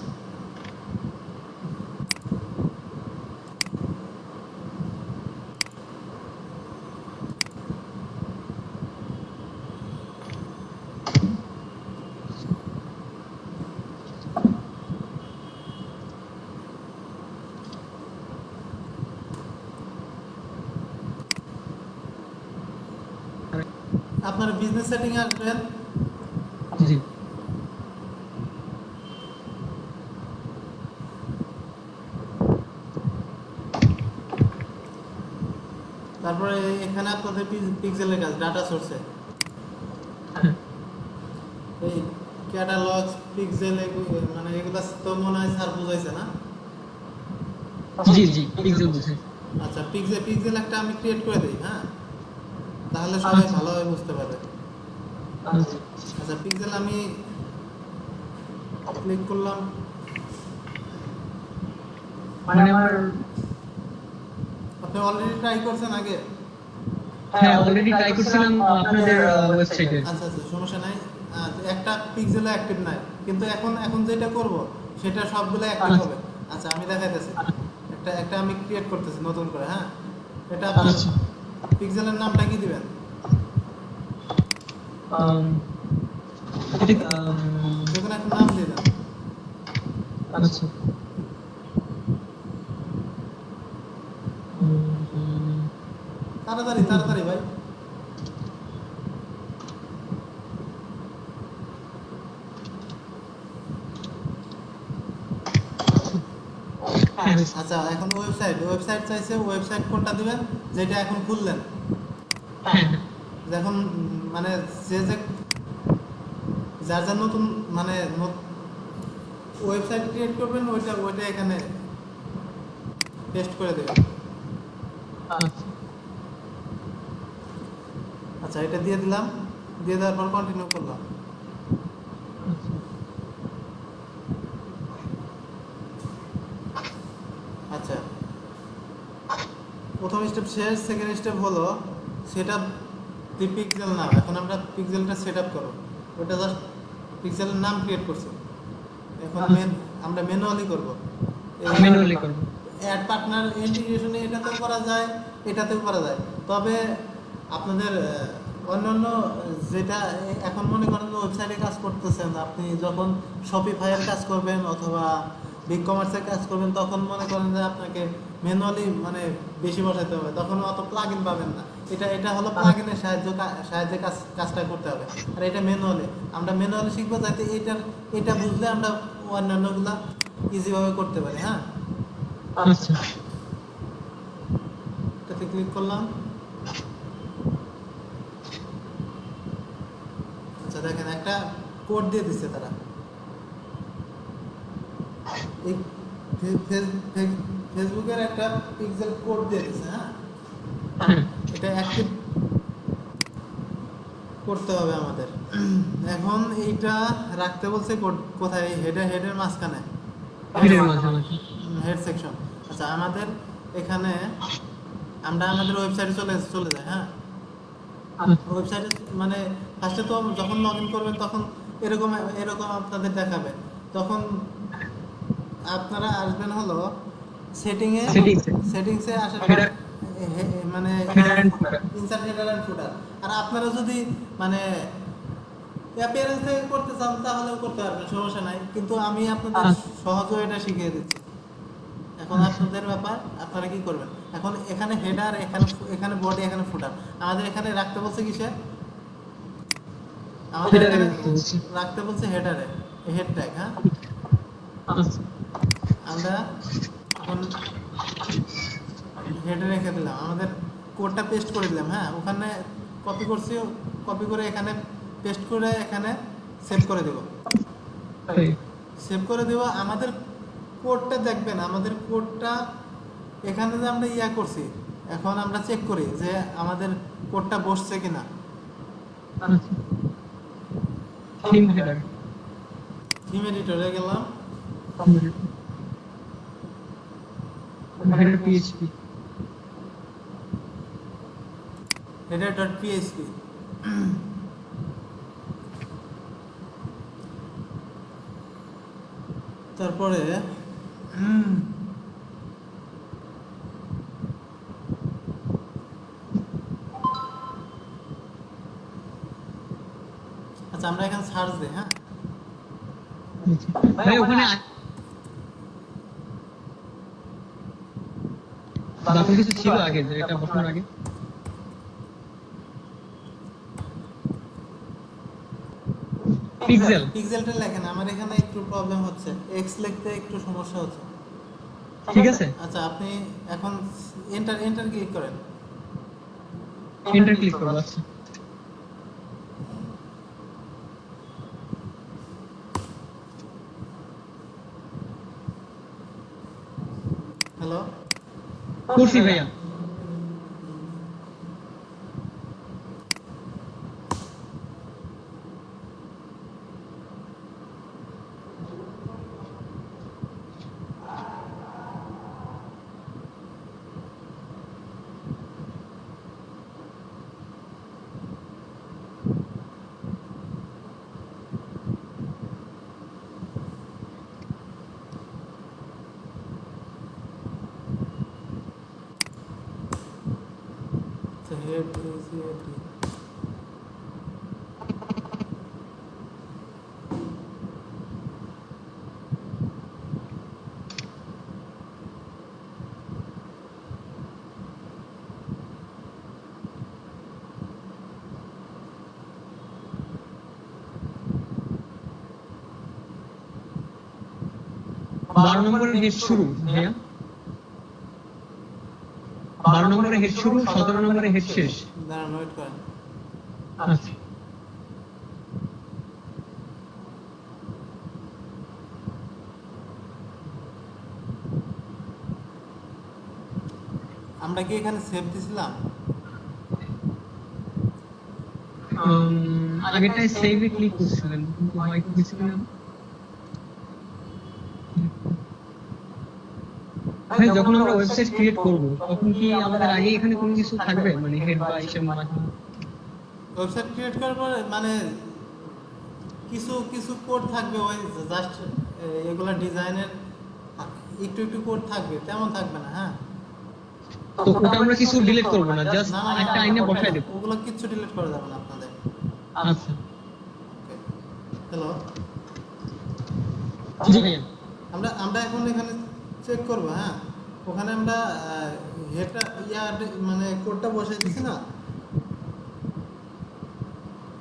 আপনার বিজনেস সেটিং এ আসবেন। জি। তারপরে এখানে আপনাদের পিক্সেলের কাজ, ডাটা সোর্সে এই ক্যাটালগ, পিক্সেল, মানে এগুলো তো মনে হয় স্যার বুঝাইছে না? জি জি পিক্সেল বুঝাই। আচ্ছা, পিক্সেল একটা আমি ক্রিয়েট করে দিই, হ্যাঁ, তাহলে সবাই ভালোভাবে বুঝতে পারবে। আচ্ছা, পিক্সেল আমি ক্লিক করলাম। মানে আমার আপনি অলরেডি ট্রাই করছেন আগে? হ্যাঁ অলরেডি ট্রাই করছিলাম আপনাদের ওয়েবসাইটে। আচ্ছা, সমস্যা নাই। একটা পিক্সেলও অ্যাক্টিভ নাই, কিন্তু এখন যেটা করব সেটা সবগুলো অ্যাক্টিভ হবে। আচ্ছা, আমি দেখাইতেছি। একটা আমি ক্রিয়েট করতেছি নতুন করে, হ্যাঁ। এটা আপনার পিক্সেলের নামটা কি দিবেন? এটা যেকোনো একটা নাম দিয়ে দেন। আচ্ছা। তাড়াতাড়ি তাড়াতাড়ি ভাই। হ্যাঁ আচ্ছা এখন ওয়েবসাইট চাইছে, ওয়েবসাইট কোনটা দিবেন যেটা এখন খুললেন? হ্যাঁ এখন মানে যে যে যার যার নতুন মানে ওয়েবসাইট ক্রিয়েট করবেন ওইটা ওইটা এখানে পেস্ট করে দেবেন। আচ্ছা আচ্ছা এটা দিয়ে দিলাম, দিয়ে দেওয়ার পর কন্টিনিউ করলাম। আচ্ছা আচ্ছা প্রথম স্টেপ শেষ, সেকেন্ড স্টেপ হলো সেটআপ দি পিক্সেল নাম। এখন আমরা পিক্সেলটা সেট আপ করবো, ওটা জাস্ট পিক্সেলের নাম ক্রিয়েট করছি। এখন আমরা ম্যানুয়ালি করবো। ম্যানুয়ালি করব। অ্যাড পার্টনার ইন্টিগ্রেশনে এটাতেও করা যায়, এটাতেও করা যায়। তবে আপনাদের অন্যান্য যেটা এখন মনে করেন যে ওয়েবসাইটে কাজ করতেছেন, আপনি যখন শপিফাইয়ের কাজ করবেন অথবা বিগ কমার্সের কাজ করবেন, তখন মনে করেন যে আপনাকে ম্যানুয়ালি মানে বেশি বসাতে হবে, তখন অত প্লাগ ইন পাবেন না। এটা হলো প্লাগ ইনের সাহায্যে কাজটা করতে হবে, আর এটা ম্যানুয়ালি। আমরা ম্যানুয়ালি শিখবো যাতে এটা বুঝলে আমরা অন্যান্যগুলা ইজিভাবে করতে পারি। হ্যাঁ আচ্ছা এটাতে ক্লিক করলাম। আচ্ছা দেখেন একটা কোড দিয়ে দিচ্ছে তারা, এই ফেসবুকের একটা পিক্সেল কোড দিয়ে দিচ্ছে। হ্যাঁ হ্যাঁ এটা অ্যাক্টিভ করতে হবে আমাদের। এখন এইটা রাখতে বলছে কোথায়? হেডের মাঝখানে, ভিডিওর মাঝামাঝি। Head section. আচ্ছা আমাদের এখানে আমরা আমাদের ওয়েবসাইটে চলে যাই। হ্যাঁ ওয়েবসাইটে মানে ফার্স্টে তো যখন লগ ইন করবেন তখন এরকম এরকম আপনাদের দেখাবে। তখন আপনারা আসবেন হলো সেটিংসে আসার পর মানে ইনসার্ট হেডার এন্ড ফুটার। আর আপনারা যদি মানে অ্যাপিয়ারেন্স থেকে করতে চান তাহলেও করতে পারবেন, সমস্যা নাই। কিন্তু আমি আপনাদের সহজে এটা শিখিয়ে দিচ্ছি। এখন আপনাদের ব্যাপার, আপনারা কি করবেন। এখন এখানে হেডার, এখানে বডি, এখানে ফুটার। আমাদের এখানে রাখতে বলছে কিসে? আমাদের এখানে রাখতে বলছে হেডারে, হেড ট্যাগ। হ্যাঁ আমরা এখন হেডে রেখে দিলাম, আমাদের কোডটা পেস্ট করে দিলাম। হ্যাঁ ওখানে কপি করছি, কপি করে এখানে পেস্ট করে এখানে সেভ করে দেব। সেভ করে দেব। আমাদের কোডটা দেখবেন, আমাদের কোডটা এখানে যে আমরা করছি, এখন আমরা চেক করি যে আমাদের কোডটা বসছে কিনা। থিম এডিটরে গেলাম, পিএইচপি header.php। তারপরে আচ্ছা আমরা এখানে সার্চ দিই। হ্যাঁ ভাই ওখানে বাকি কিছু ছিল আগে, যে এটা বসানোর আগে পিক্সেলটা লেখেন, আমার এখানে একটু প্রবলেম হচ্ছে, এক্স লিখতে একটু সমস্যা হচ্ছে। ঠিক আছে আচ্ছা আপনি এখন এন্টার ক্লিক করেন। এন্টার ক্লিক করব। আচ্ছা হ্যালো করছি ভাইয়া। head is here। 12 নম্বরের হেড শুরু ভাইয়া, 12 নম্বরের হেড শুরু, 17 নম্বরের হেড শেষ। দাঁড়ান, ওয়েট করেন। আচ্ছা আমরা কি এখানে সেভ দিছিলাম? আগেরটায় সেভে ক্লিক করছিলেন কিন্তু হয়তো কিছু না। ভাই যখন আমরা ওয়েবসাইট ক্রিয়েট করব তখন কি আমাদের আগে এখানে কোনো কিছু থাকবে, মানে হেড বা ইসের মাঝে? ওয়েবসাইট ক্রিয়েট করার পরে মানে কিছু কিছু কোড থাকবে, ওই জাস্ট এগুলা ডিজাইনের একটু একটু কোড থাকবে, তেমন থাকবে না। হ্যাঁ, তো ওটা আমরা কিছু ডিলিট করব না, জাস্ট না, না, না, একটা আইনে বসায় দেব। ওগুলো কিচ্ছু ডিলিট করা যাবে না আপনাদের। আচ্ছা হ্যালো, জি ভাইয়া। আমরা আমরা এখন এখানে চেক করব। হ্যাঁ, ওখানে আমরা এটা মানে কোডটা বসাই দিছি না।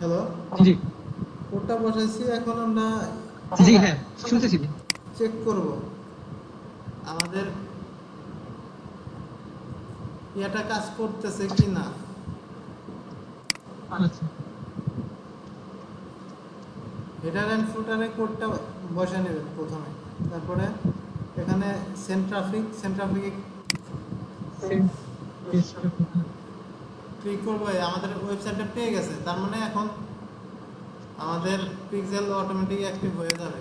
হ্যালো, জি কোডটা বসাইছি, এখন আমরা জি হ্যাঁ শুনতেছি। চেক করব আমাদের এটা কাজ করতেছে কি না। আচ্ছা হেডার অ্যান্ড ফুটারে কোডটা বসে নেবেন প্রথমে, তারপরে এখানে সেন্ট্রাফিকে ক্লিক করবো। আমাদের ওয়েবসাইটটা পেয়ে গেছে, তার মানে এখন আমাদের পিক্সেল অটোমেটিক অ্যাক্টিভ হয়ে যাবে।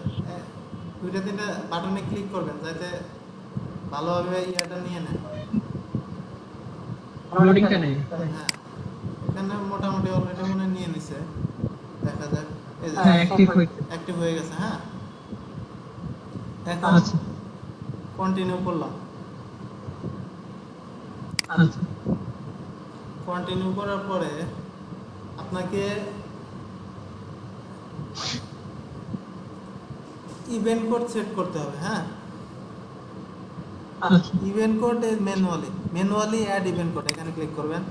দুইটা তিনটা বাটনে ক্লিক করবেন যাতে ভালোভাবে ইয়াটা নিয়ে নেয়। লোডিংটা নেই। হ্যাঁ, এখানে মোটামুটি অলরেডি মনে হয় নিয়ে নিছে, দেখা যাক। এই যে হ্যাঁ অ্যাক্টিভ হয়েছে। অ্যাক্টিভ হয়ে গেছে। হ্যাঁ, এখন আচ্ছা কন্টিনিউ করলাম। আচ্ছা কন্টিনিউ করার পরে আপনাকে ইভেন্ট কোড সেট করতে হবে। হ্যাঁ, আচ্ছা event code manually add event code, এখানে ক্লিক করবেন।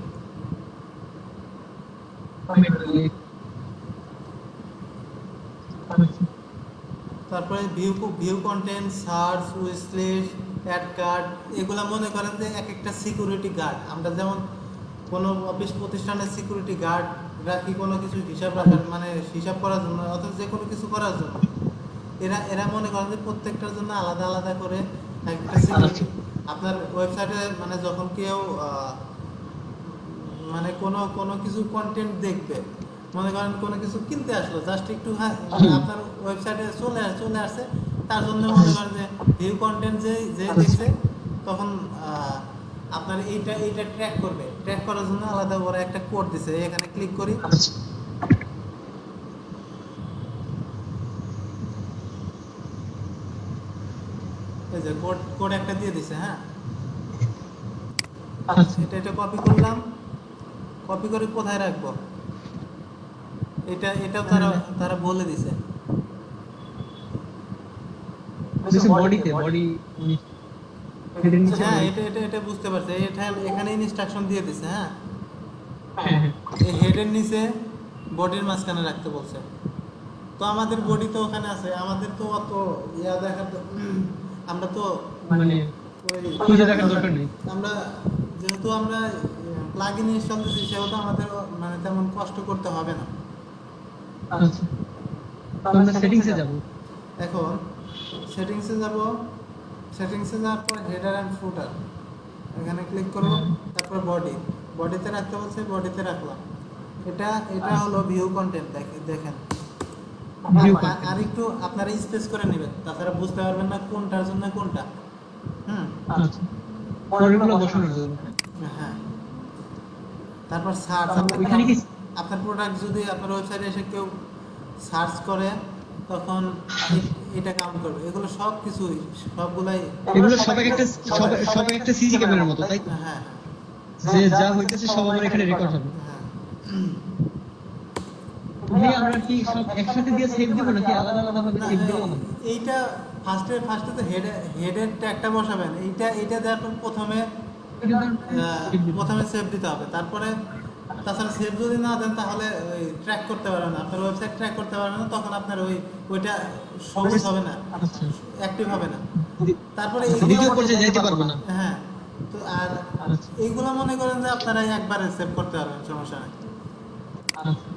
তারপরে view content, search, wishlist, add card, এগুলা মনে করেন যে এক একটা সিকিউরিটি গার্ড। আমরা যেমন কোনো অফিস প্রতিষ্ঠানের সিকিউরিটি গার্ড রাখি কোনো কিছু হিসাব রাখার, মানে হিসাব করার জন্য অথবা যে কোনো কিছু করার জন্য, এরা এরা মনে করেন যে প্রত্যেকটার জন্য আলাদা আলাদা করে একটা সিকিউরিটি। আপনার ওয়েবসাইটে মানে যখন কেউ মানে কোনো কোনো কিছু কন্টেন্ট দেখবে, মনে করেন কোনো কিছু কিনতে আসলো, জাস্ট একটু আপনার ওয়েবসাইটে চলে আসছে, তার জন্য মনে করেন যে ভিউ কন্টেন্ট যে যে দেখছে, তখন আপনার এইটা ট্র্যাক করার জন্য আলাদা করে একটা কোড দিছে। এখানে ক্লিক করি। এই যে কোড একটা দিয়ে দিছে। হ্যাঁ, এটা কপি করলাম, কপি করে কোথায় রাখবো এটাও তারা বলে দিছে। বডিতে বডি হেডের নিচে। হ্যাঁ, এটা বুঝতে পারছি। এখানে ইনস্ট্রাকশন দিয়ে দিছে। হ্যাঁ, হ্যাঁ হ্যাঁ এই হেডের নিচে বডির মাঝখানে রাখতে বলছে। তো আমাদের বডি তো ওখানে আছে, আমাদের তো অত ইয়া দেখার আমরা তো মানে ওই খুঁজে দেখার দরকার নেই। আমরা যেহেতু আমরা প্লাগইন ইনস্টল দিচ্ছি, সেহেতু আমাদের মানে তেমন কষ্ট করতে হবে না। আচ্ছা তো আমরা সেটিংসে যাব। এখন সেটিংসে যাওয়ার পর হেডার অ্যান্ড ফুটার এখানে ক্লিক করব। তারপর বডিতে রাখতে বলছে, বডিতে রাখলাম। এটা হলো ভিউ কন্টেন্ট। দেখেন, আর একটু আপনারা স্পেস করে নেবেন, তাছাড়া বুঝতে পারবেন না কোনটার জন্য কোনটা। আচ্ছা পরেরগুলো বসানোর জন্য। হ্যাঁ, তারপর সার্চ। ওইখানে কি আপনার প্রোডাক্ট যদি আপনার ওয়েবসাইটে এসে কেউ সার্চ করে, তখন এটা কাউন্ট করবে। এগুলো সবগুলাই এগুলো সব একটা সিসি ক্যামেরার মতো, তাই তো? হ্যাঁ যে যা হইতেছে সব আমার এখানে রেকর্ড হবে। হ্যাঁ। ভাই আমরা কি সব একসাথে দিয়ে সেভ দেব নাকি আলাদা আলাদা ভাবে না, সেভ দেব? এইটা ফার্স্টে তো হেডের ট্যাগটা বসাবেন। এইটা দেওয়ার পর প্রথমে সেভ দিতে হবে। তারপরে তাছাড়া সেভ যদি না দেন, তাহলে ওই ট্র্যাক করতে পারবেন না, আপনার ওয়েবসাইট ট্র্যাক করতে পারবেন না, তখন আপনার ওইটা সহজ হবে না, আচ্ছা অ্যাক্টিভ হবে না। তারপরে আচ্ছা, এইগুলো দ্বিতীয় পর্যায়ে যাইতে পারবো না। হ্যাঁ, তো আর আচ্ছা, এইগুলো মনে করেন যে আপনারা একবারে সেভ করতে পারবেন, সমস্যা নেই। আচ্ছা,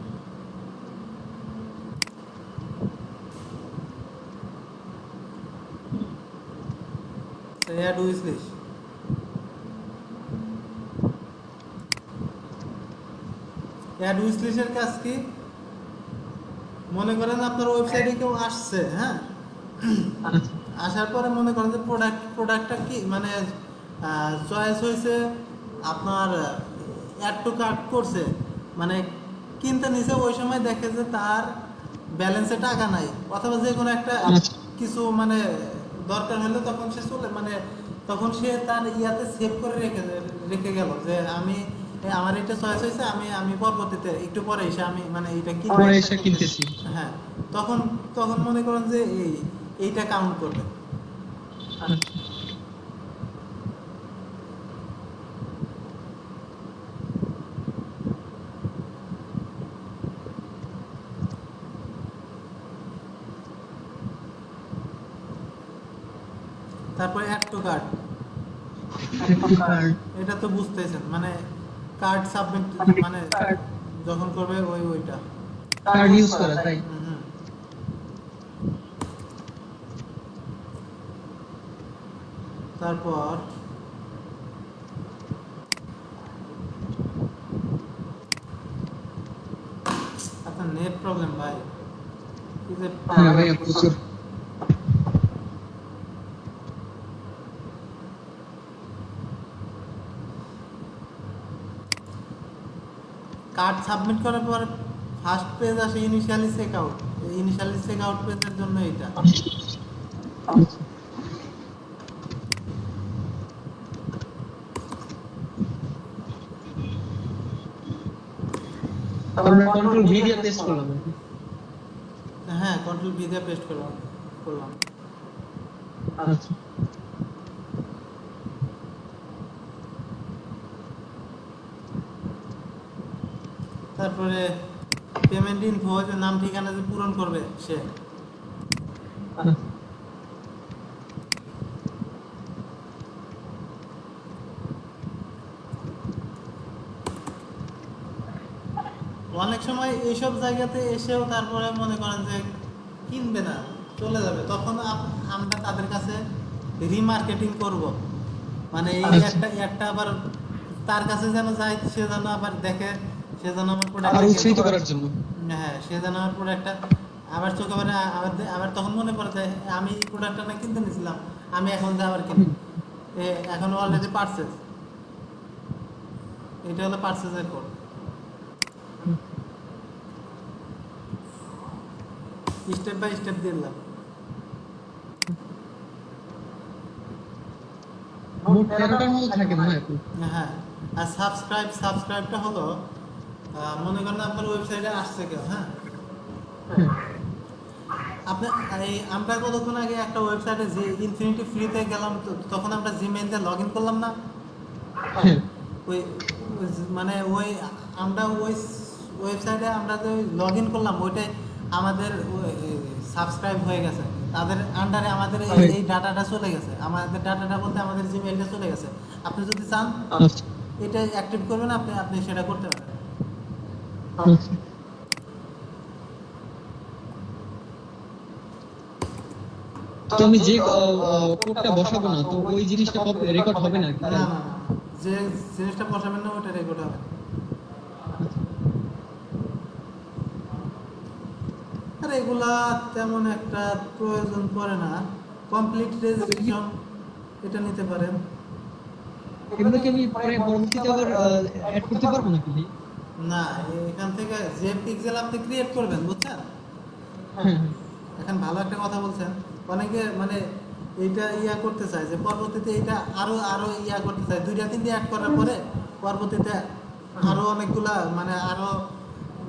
add wish list, add wish লিস্টের কাজ কি? মনে করেন আপনার ওয়েবসাইটে কেউ আসছে, হ্যাঁ, আচ্ছা, আসার পরে মনে করেন যে প্রোডাক্টটা কি মানে চয়েস হয়েছে আপনার, অ্যাড টু কার্ট করছে, মানে কিনতে নিছে, ওই সময় দেখে যে তার ব্যালেন্সে টাকা নাই, অথবা যে কোনো একটা আচ্ছা, কিছু মানে দরকার হলে তখন সে চলে মানে তখন সে তার ইয়াতে সেভ করে রেখে গেল যে আমি আমার এটা চয়েস হয়েছে, আমি আমি পরবর্তীতে একটু পরে এসে আমি মানে এটা পরে এসে কিনতেছি। হ্যাঁ, তখন তখন মনে করেন যে এইটা কাউন্ট করবে। আচ্ছা, তারপরে অ্যাড টু কার্ট, এটা তো বুঝতেছেন মানে কার্ড সাবমিট মানে যখন করবে ওইটা। কার্ড ইউজ করা, তাই? হুম, হুম। তারপর আপনার নেট প্রবলেম ভাই, কি যে হ্যাঁ ভাইয়া, প্রচুর। কার্ড সাবমিট করার পর ফার্স্ট পেজ আসে initially check out, initially check out পেজের জন্য এটা। আচ্ছা, আমরা কন্ট্রোল ভি দিয়ে পেস্ট করলাম। হ্যাঁ, কন্ট্রোল ভি দিয়ে পেস্ট করলাম। আচ্ছা, তারপরে পেমেন্ট ইনফো, যে নাম ঠিকানা যে পূরণ করবে সে। আচ্ছা, অনেক সময় এইসব জায়গাতে এসেও তারপরে মনে করেন যে কিনবে না, চলে যাবে, তখন আমরা তাদের কাছে রিমার্কেটিং করব, মানে এই আচ্ছা। একটা আবার তার কাছে যেন যায়, সে যেন আবার দেখে, সে যেন আমার আর প্রোডাক্ট, উৎসাহিত করার জন্য। হ্যাঁ, সে যেন আমার প্রোডাক্টটা আবার চোখে আবার আবার আবার তখন মনে পড়ে যায় আমি এই প্রোডাক্টটা না কিনতে নিয়েছিলাম, আমি এখন যে আবার কিনি, এখন অলরেডি পারচেজ, এটা হলো পারচেজের কোড। স্টেপ বাই স্টেপ দিলাম। মোট 13টার মতো থাকে মনে হয় এখন। হ্যাঁ, আর সাবস্ক্রাইবটা হলো মনে করেন আপনার ওয়েবসাইটে আসছে কেউ, হ্যাঁ, হ্যাঁ, আপনি আমরা কতক্ষণ আগে একটা ওয়েবসাইটে যে ইনফিনিটি ফ্রিতে গেলাম, তখন আমরা জিমেইল দিয়ে লগ ইন করলাম না, হ্যাঁ, ওই মানে আমরা ওই ওয়েবসাইটে আমরা যে লগ ইন করলাম, ওইটাই আমাদের সাবস্ক্রাইব হয়ে গেছে, তাদের আন্ডারে আমাদের এই ডাটাটা চলে গেছে, আমাদের ডাটাটা বলতে আমাদের জিমেইলটা চলে গেছে। আপনি যদি চান আচ্ছা, এটা অ্যাক্টিভ করবেন, আপনি আপনি সেটা করতে পারেন। আচ্ছা। তো আমি যে কোডটা বসাবো না, তো ওই জিনিসটা রেকর্ড হবে না? না না না, যে জিনিসটা বসাবেন না ওটা রেকর্ড হবে। আর এগুলা তেমন একটা প্রয়োজন পড়ে না, কমপ্লিট রেজিস্ট্রেশন এটা নিতে পারেন। এগুলো কি আমি পরে পরবর্তীতে আবার অ্যাড করতে পারবো নাকি? না, এখান থেকে যে পিক্সেল আপনি ক্রিয়েট করবেন, বুঝছেন, হ্যাঁ, এখন ভালো একটা কথা বলছেন, অনেকে মানে এইটা ইয়া করতে চায় যে পরবর্তীতে এটা আরো আরো ইয়া করতে চায়, দুইটা তিনটে অ্যাড করার পরে পরবর্তীতে আরো অনেকগুলা মানে আরো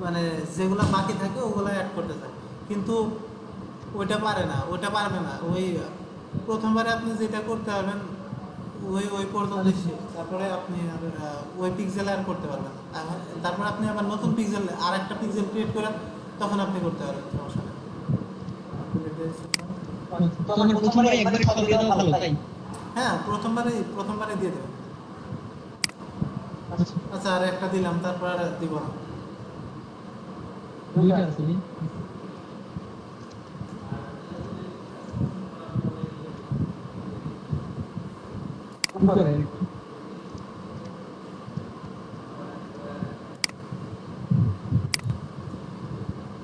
মানে যেগুলা বাকি থাকে ওগুলা অ্যাড করতে চায়, কিন্তু ওইটা পারে না, ওইটা পারবে না, ওই প্রথমবারে আপনি যেটা করতে পারবেন ওই পর্যন্ত তারপরে আপনি আর ওই পিক্সেল আর করতে পারবেন না। তারপর আপনি আবার নতুন পিক্সেল আর একটা পিক্সেল ক্রিয়েট করেন, তখন আপনি করতে পারবেন, সমস্যা নেই। তো আমার প্রথমবারে একবারে সব দিয়ে দেওয়া ভালো, তাই? হ্যাঁ, প্রথমবারে দিয়ে দেবেন। আচ্ছা, আচ্ছা, আর একটা দিলাম, তারপর আর দিব না। দুইটা আছে নি? উপরে আরেকটা।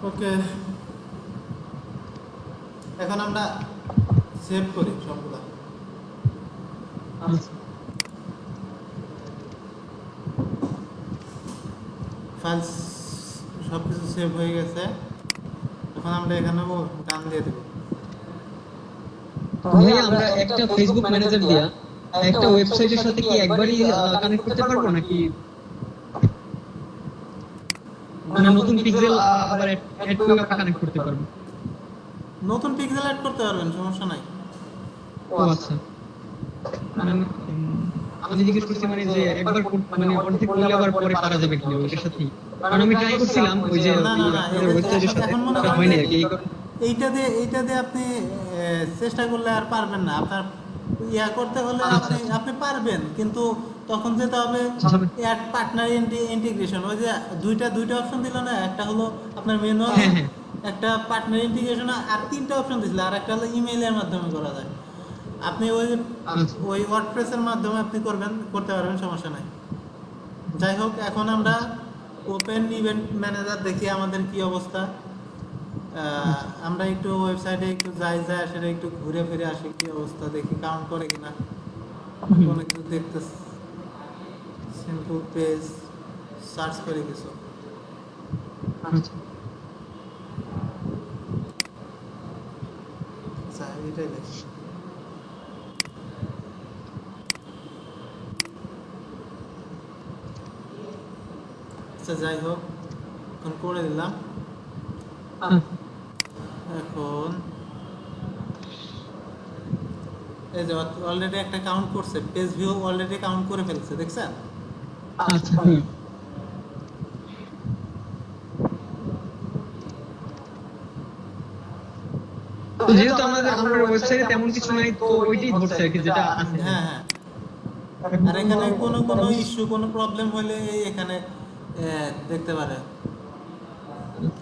ওকে, এখন আমরা সেভ করি সবগুলা। আচ্ছা, ফাইলস সব কিছু সেভ হয়ে গেছে। এখন আমরা এখানে গান দিয়ে দেবো। তো ভাইয়া আমরা একটা ফেসবুক ম্যানেজার দিয়া একটা ওয়েবসাইটের সাথে কি একবারই কানেক্ট করতে পারবো, নাকি মানে নতুন পিক্সেল আবার অ্যাড করে আমরা কানেক্ট করতে পারবো? নতুন পিক্সেল অ্যাড করতে পারবেন, সমস্যা নাই। ও আচ্ছা, মানে আমি জিজ্ঞেস করছি মানে যে একবার মানে অর্ধেক করলে আবার পরে পারা যাবে কিনা ওইটার সাথেই, কারণ আমি ট্রাই করছিলাম ওই যে না, না, না, আপনাদের ওয়েবসাইটের সাথে এখন মনে ওটা করেন হয়নি যে আর কি, এই কারণে। এইটা দিয়ে আপনি চেষ্টা করলে আর পারবেন না। আপনার ইয়া করতে হলে আচ্ছা, আপনি পারবেন, কিন্তু তখন যেতে হবে আচ্ছা। Add partner integration. ওই যে দুইটা অপশন দিল না, একটা হলো আপনার মেনু, হ্যাঁ, হ্যাঁ। একটা পার্টনার ইন্টিগ্রেশন, আর তিনটা অপশন দিছিল, আর একটা হলো ইমেইলের মাধ্যমে করা যায়। আপনি আচ্ছা। ওই ওয়ার্ডপ্রেসের মাধ্যমে আপনি করতে পারবেন, সমস্যা নাই। যাই হোক, এখন আমরা ওপেন ইভেন্ট ম্যানেজার দেখি আমাদের কি অবস্থা। আমরা একটু ওয়েবসাইটে একটু যাই আসলে একটু ঘুরে ফিরে আসি, কি অবস্থা দেখি, কাউন্ট করে কিনা, কোনো কিছু দেখতে। সিম্পল পেজ সার্চ করে কিছু। আচ্ছা, আচ্ছা, এটাই দেখি। আচ্ছা, যাই হোক, এখন করে দিলাম। এখন এই যে অলরেডি একটা কাউন্ট করছে, পেজ ভিউ অলরেডি কাউন্ট করে ফেলছে, দেখছেন? আচ্ছা। তো যেহেতু আমাদের ওয়েবসাইটে তেমন কিছু নাই, তো ওইটাই ধরছে আর কি যেটা আছে। হ্যাঁ, হ্যাঁ। আর এখানে কোনো ইস্যু, কোনো প্রবলেম হলে এখানে দেখতে পারে,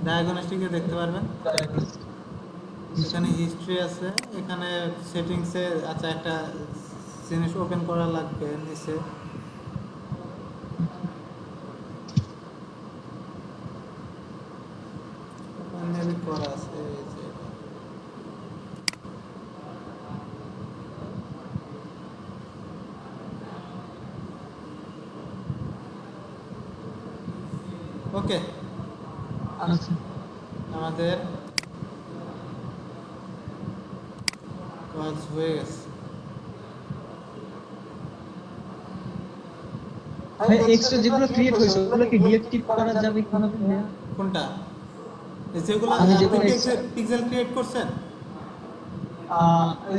ডায়াগনস্টিকে দেখতে পারবেন। এখানে হিস্ট্রি আছে, এখানে সেটিংসে আচ্ছা একটা জিনিস ওপেন করা লাগবে নিচে। মেবি করা আছে, এই যে এটা। ওকে, আচ্ছা, আমাদের কাজ হয়ে গেছে। ভাই এক্সট্রা যেগুলো ক্রিয়েট হয়েছে ওগুলো কি ডিএক্টিভ করা যাবে কিভাবে ভাইয়া? কোনটা? যেগুলো আমি আপনি যেগুলো পিক্সেল ক্রিয়েট করছেন?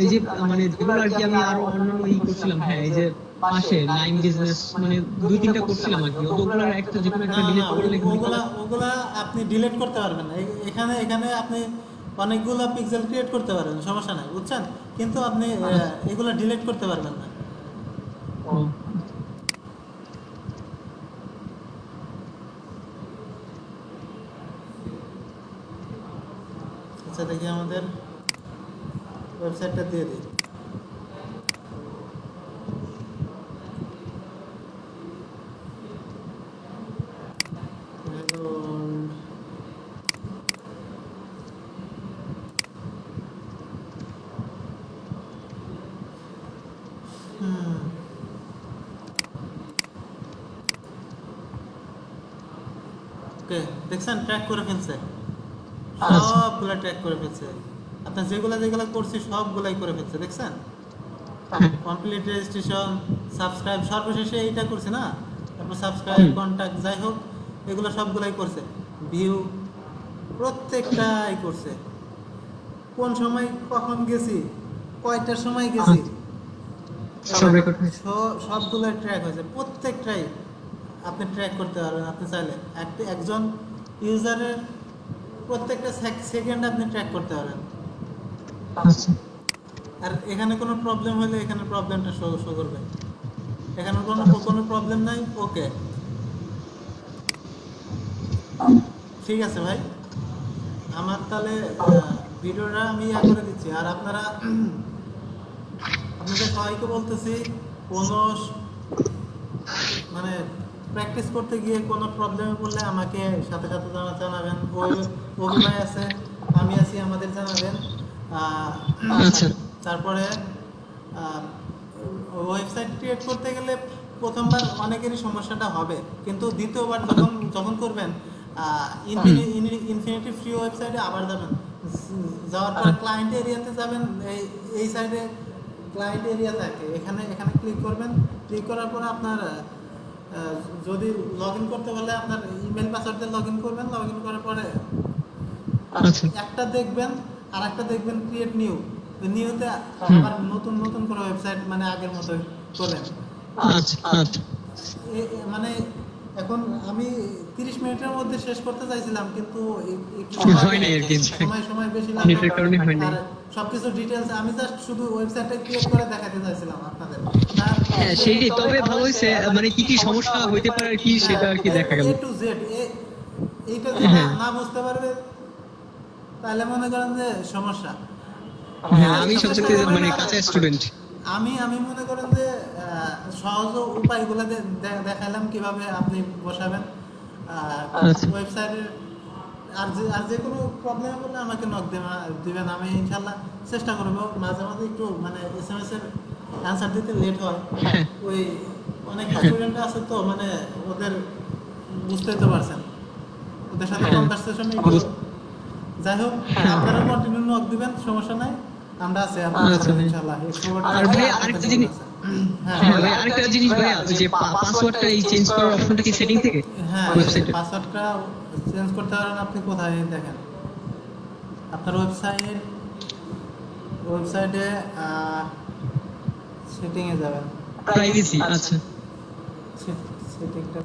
এই যে মানে যেগুলো আর কি আমি আরো অন্যান্য করছিলাম, হ্যাঁ এই যে পাশে লাইন বিজনেস মানে দুই তিনটা করছিলাম আর কি, ওগুলোর একটা যে কোনো না, একটা না, ডিলিট করলে কি ওগুলা আপনি ডিলিট করতে পারবেন না। এখানে আপনি অনেকগুলো পিক্সেল ক্রিয়েট করতে পারবেন, সমস্যা নাই, বুঝছেন? কিন্তু আপনি এগুলা ডিলিট করতে পারবেন না। ও, আচ্ছা, দেখি আমাদের ওয়েবসাইটটা দিয়ে দিই। হুম, ওকে, দেখছেন ট্র্যাক করে ফেলছে, আচ্ছা। সবগুলা ট্র্যাক করে ফেলছে। আপনার যেগুলা করছি সবগুলাই করে ফেলছে, দেখছেন? কমপ্লিট রেজিস্ট্রেশন, সাবস্ক্রাইব, সর্বশেষে এইটা করছে না, তারপর সাবস্ক্রাইব, কন্ট্যাক্ট, যাই হোক এগুলো সবগুলাই করছে। ভিউ প্রত্যেকটাই করছে। কোন সময় কখন গেছি, কয়টার সময় গেছি, সব রেকর্ড হয়েছে। সবগুলো ট্র্যাক হয়েছে, প্রত্যেকটাই আপনি ট্র্যাক করতে পারবেন। আপনি চাইলে একজন ইউজারের প্রত্যেকটা সেকেন্ড আপনি ট্র্যাক করতে পারবেন। আচ্ছা আর এখানে কোনো প্রবলেম হলে এখানে প্রবলেমটা শো শো করবে। এখানে কোনো প্রবলেম নাই। ওকে, ঠিক আছে ভাই। আমার তাহলে ভিডিওটা আমি করে দিচ্ছি। আর আপনাদের সবাইকে বলতেছি, কোনো মানে প্র্যাকটিস করতে গিয়ে কোনো প্রবলেমে পড়লে আমাকে সাথে সাথে জানাবেন। ওই ভাই আছে, আমি আছি, আমাদের জানাবেন। আহ, আচ্ছা তারপরে ওয়েবসাইট ক্রিয়েট করতে গেলে প্রথমবার অনেকেরই সমস্যাটা হবে, কিন্তু দ্বিতীয়বার যখন যখন করবেন ইনফিনিটি ফ্রি ওয়েবসাইটে আবার যাবেন। যাওয়ার পর ক্লায়েন্ট এরিয়াতে যাবেন। এই সাইডে ক্লায়েন্ট এরিয়া থাকে, এখানে এখানে ক্লিক করবেন। ক্লিক করার পরে আপনার যদি লগ ইন করতে বলে আপনার ইমেল পাসওয়ার্ড দিয়ে লগ ইন করবেন। লগ ইন করার পরে আচ্ছা একটা দেখবেন, আর একটা দেখবেন ক্রিয়েট নিউতে আবার নতুন নতুন করে ওয়েবসাইট মানে আগের মতো করবেন। আচ্ছা আচ্ছা মানে এখন আমি 30 মিনিটের মধ্যে শেষ করতে চাইছিলাম, কিন্তু একটু হয় নাই আর কি। সময় বেশি নেটের কারণে হয় নাই। আর সবকিছু ডিটেইলস আমি জাস্ট শুধু ওয়েবসাইটটা ক্রিয়েট করে দেখাতে চাইছিলাম আপনাদের। হ্যাঁ সেইটাই, তবে ভালো হয়েছে মানে কি কি সমস্যা হইতে পারে আর কি সেটা আর কি দেখা গেল। এ টু জেড এইটা যদি না বুঝতে পারবে তাহলে মনে করেন যে সমস্যা। হ্যাঁ আমি সবচেয়ে মানে কাঁচা স্টুডেন্ট। আমি মনে করেন যে সহজ উপায়গুলো দেখালাম কিভাবে আপনি বসাবেন আচ্ছা। ওয়েবসাইটের। আর যে কোনো প্রবলেম হলে আমাকে নক দিবেন, আমি ইনশাল্লাহ চেষ্টা করবো। মাঝে মাঝে একটু মানে SMS এর অ্যান্সার দিতে লেট হয়। হ্যাঁ। ওই অনেক স্টুডেন্ট আছে তো, মানে ওদের বুঝতেই তো পারছেন, ওদের সাথে কনভারসেশন একটু। যাই হোক, আপনারা কন্টিনিউ নক দিবেন, সমস্যা নাই, আমরা আছি আপনাদের আচ্ছা সাথে ভাই। ইনশাআল্লাহ। আর ভাই আরেকটা জিনিস, হ্যাঁ ভাই আরেকটা জিনিস ভাই, যে পাসওয়ার্ডটা এই চেঞ্জ করার অপশনটা কি সেটিং থেকে হ্যাঁ, ওয়েবসাইটে? পাসওয়ার্ডটা চেঞ্জ করতে পারেন আপনি কোথায় দেখেন। আপনার ওয়েবসাইটে সেটিংয়ে যাবেন। প্রাইভেসি, আচ্ছা সেটিংটা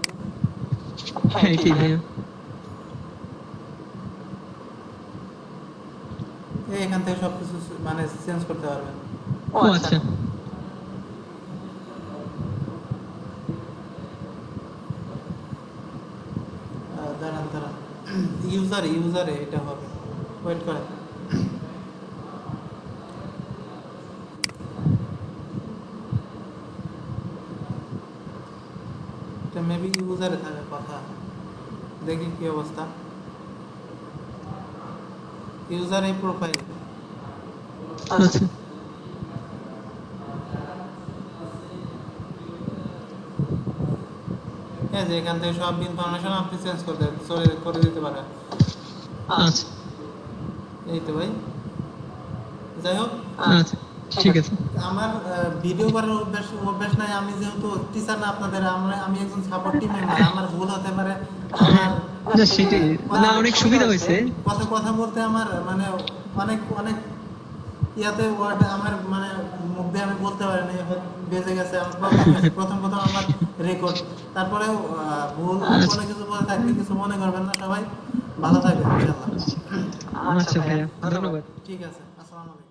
হ্যাঁ ঠিক ভাইয়া। এখান থেকে সবকিছু মানে চেঞ্জ করতে পারবেন। ও আচ্ছা দাঁড়ান ইউজারে এটা হবে, ওয়েট করেন। এটা মেবি ইউজারে থাকার কথা, দেখি কি অবস্থা। ইউজার এই প্রোফাইল, আচ্ছা হ্যাঁ, যে এখান থেকে সব ইনফরমেশন আপনি চেঞ্জ করে দিতে পারেন। আচ্ছা এই তো ভাই। যাই হোক, আচ্ছা ঠিক আছে। আমার ভিডিও করার অভ্যাস নাই। আমি যেহেতু টিচার না আপনাদের, আমি একজন সাপোর্ট টিম মেম্বার, আমার ভুল হতে পারে। আমার না সেটাই, না অনেক সুবিধা হয়েছে। কথা বলতে আমার মানে অনেক অনেক ইয়াতে ওয়ার্ড আমার মানে মুখ দিয়ে আমি বলতে পারিনি, বেঁচে গেছে আমার প্রথম আমার রেকর্ড। তারপরেও ভুল কোনো কিছু বলে থাকলে কিছু মনে করবেন না, সবাই ভালো থাকবেন ইনশাআল্লাহ। আচ্ছা ভাইয়া ধন্যবাদ। ঠিক আছে, আসসালামু আলাইকুম।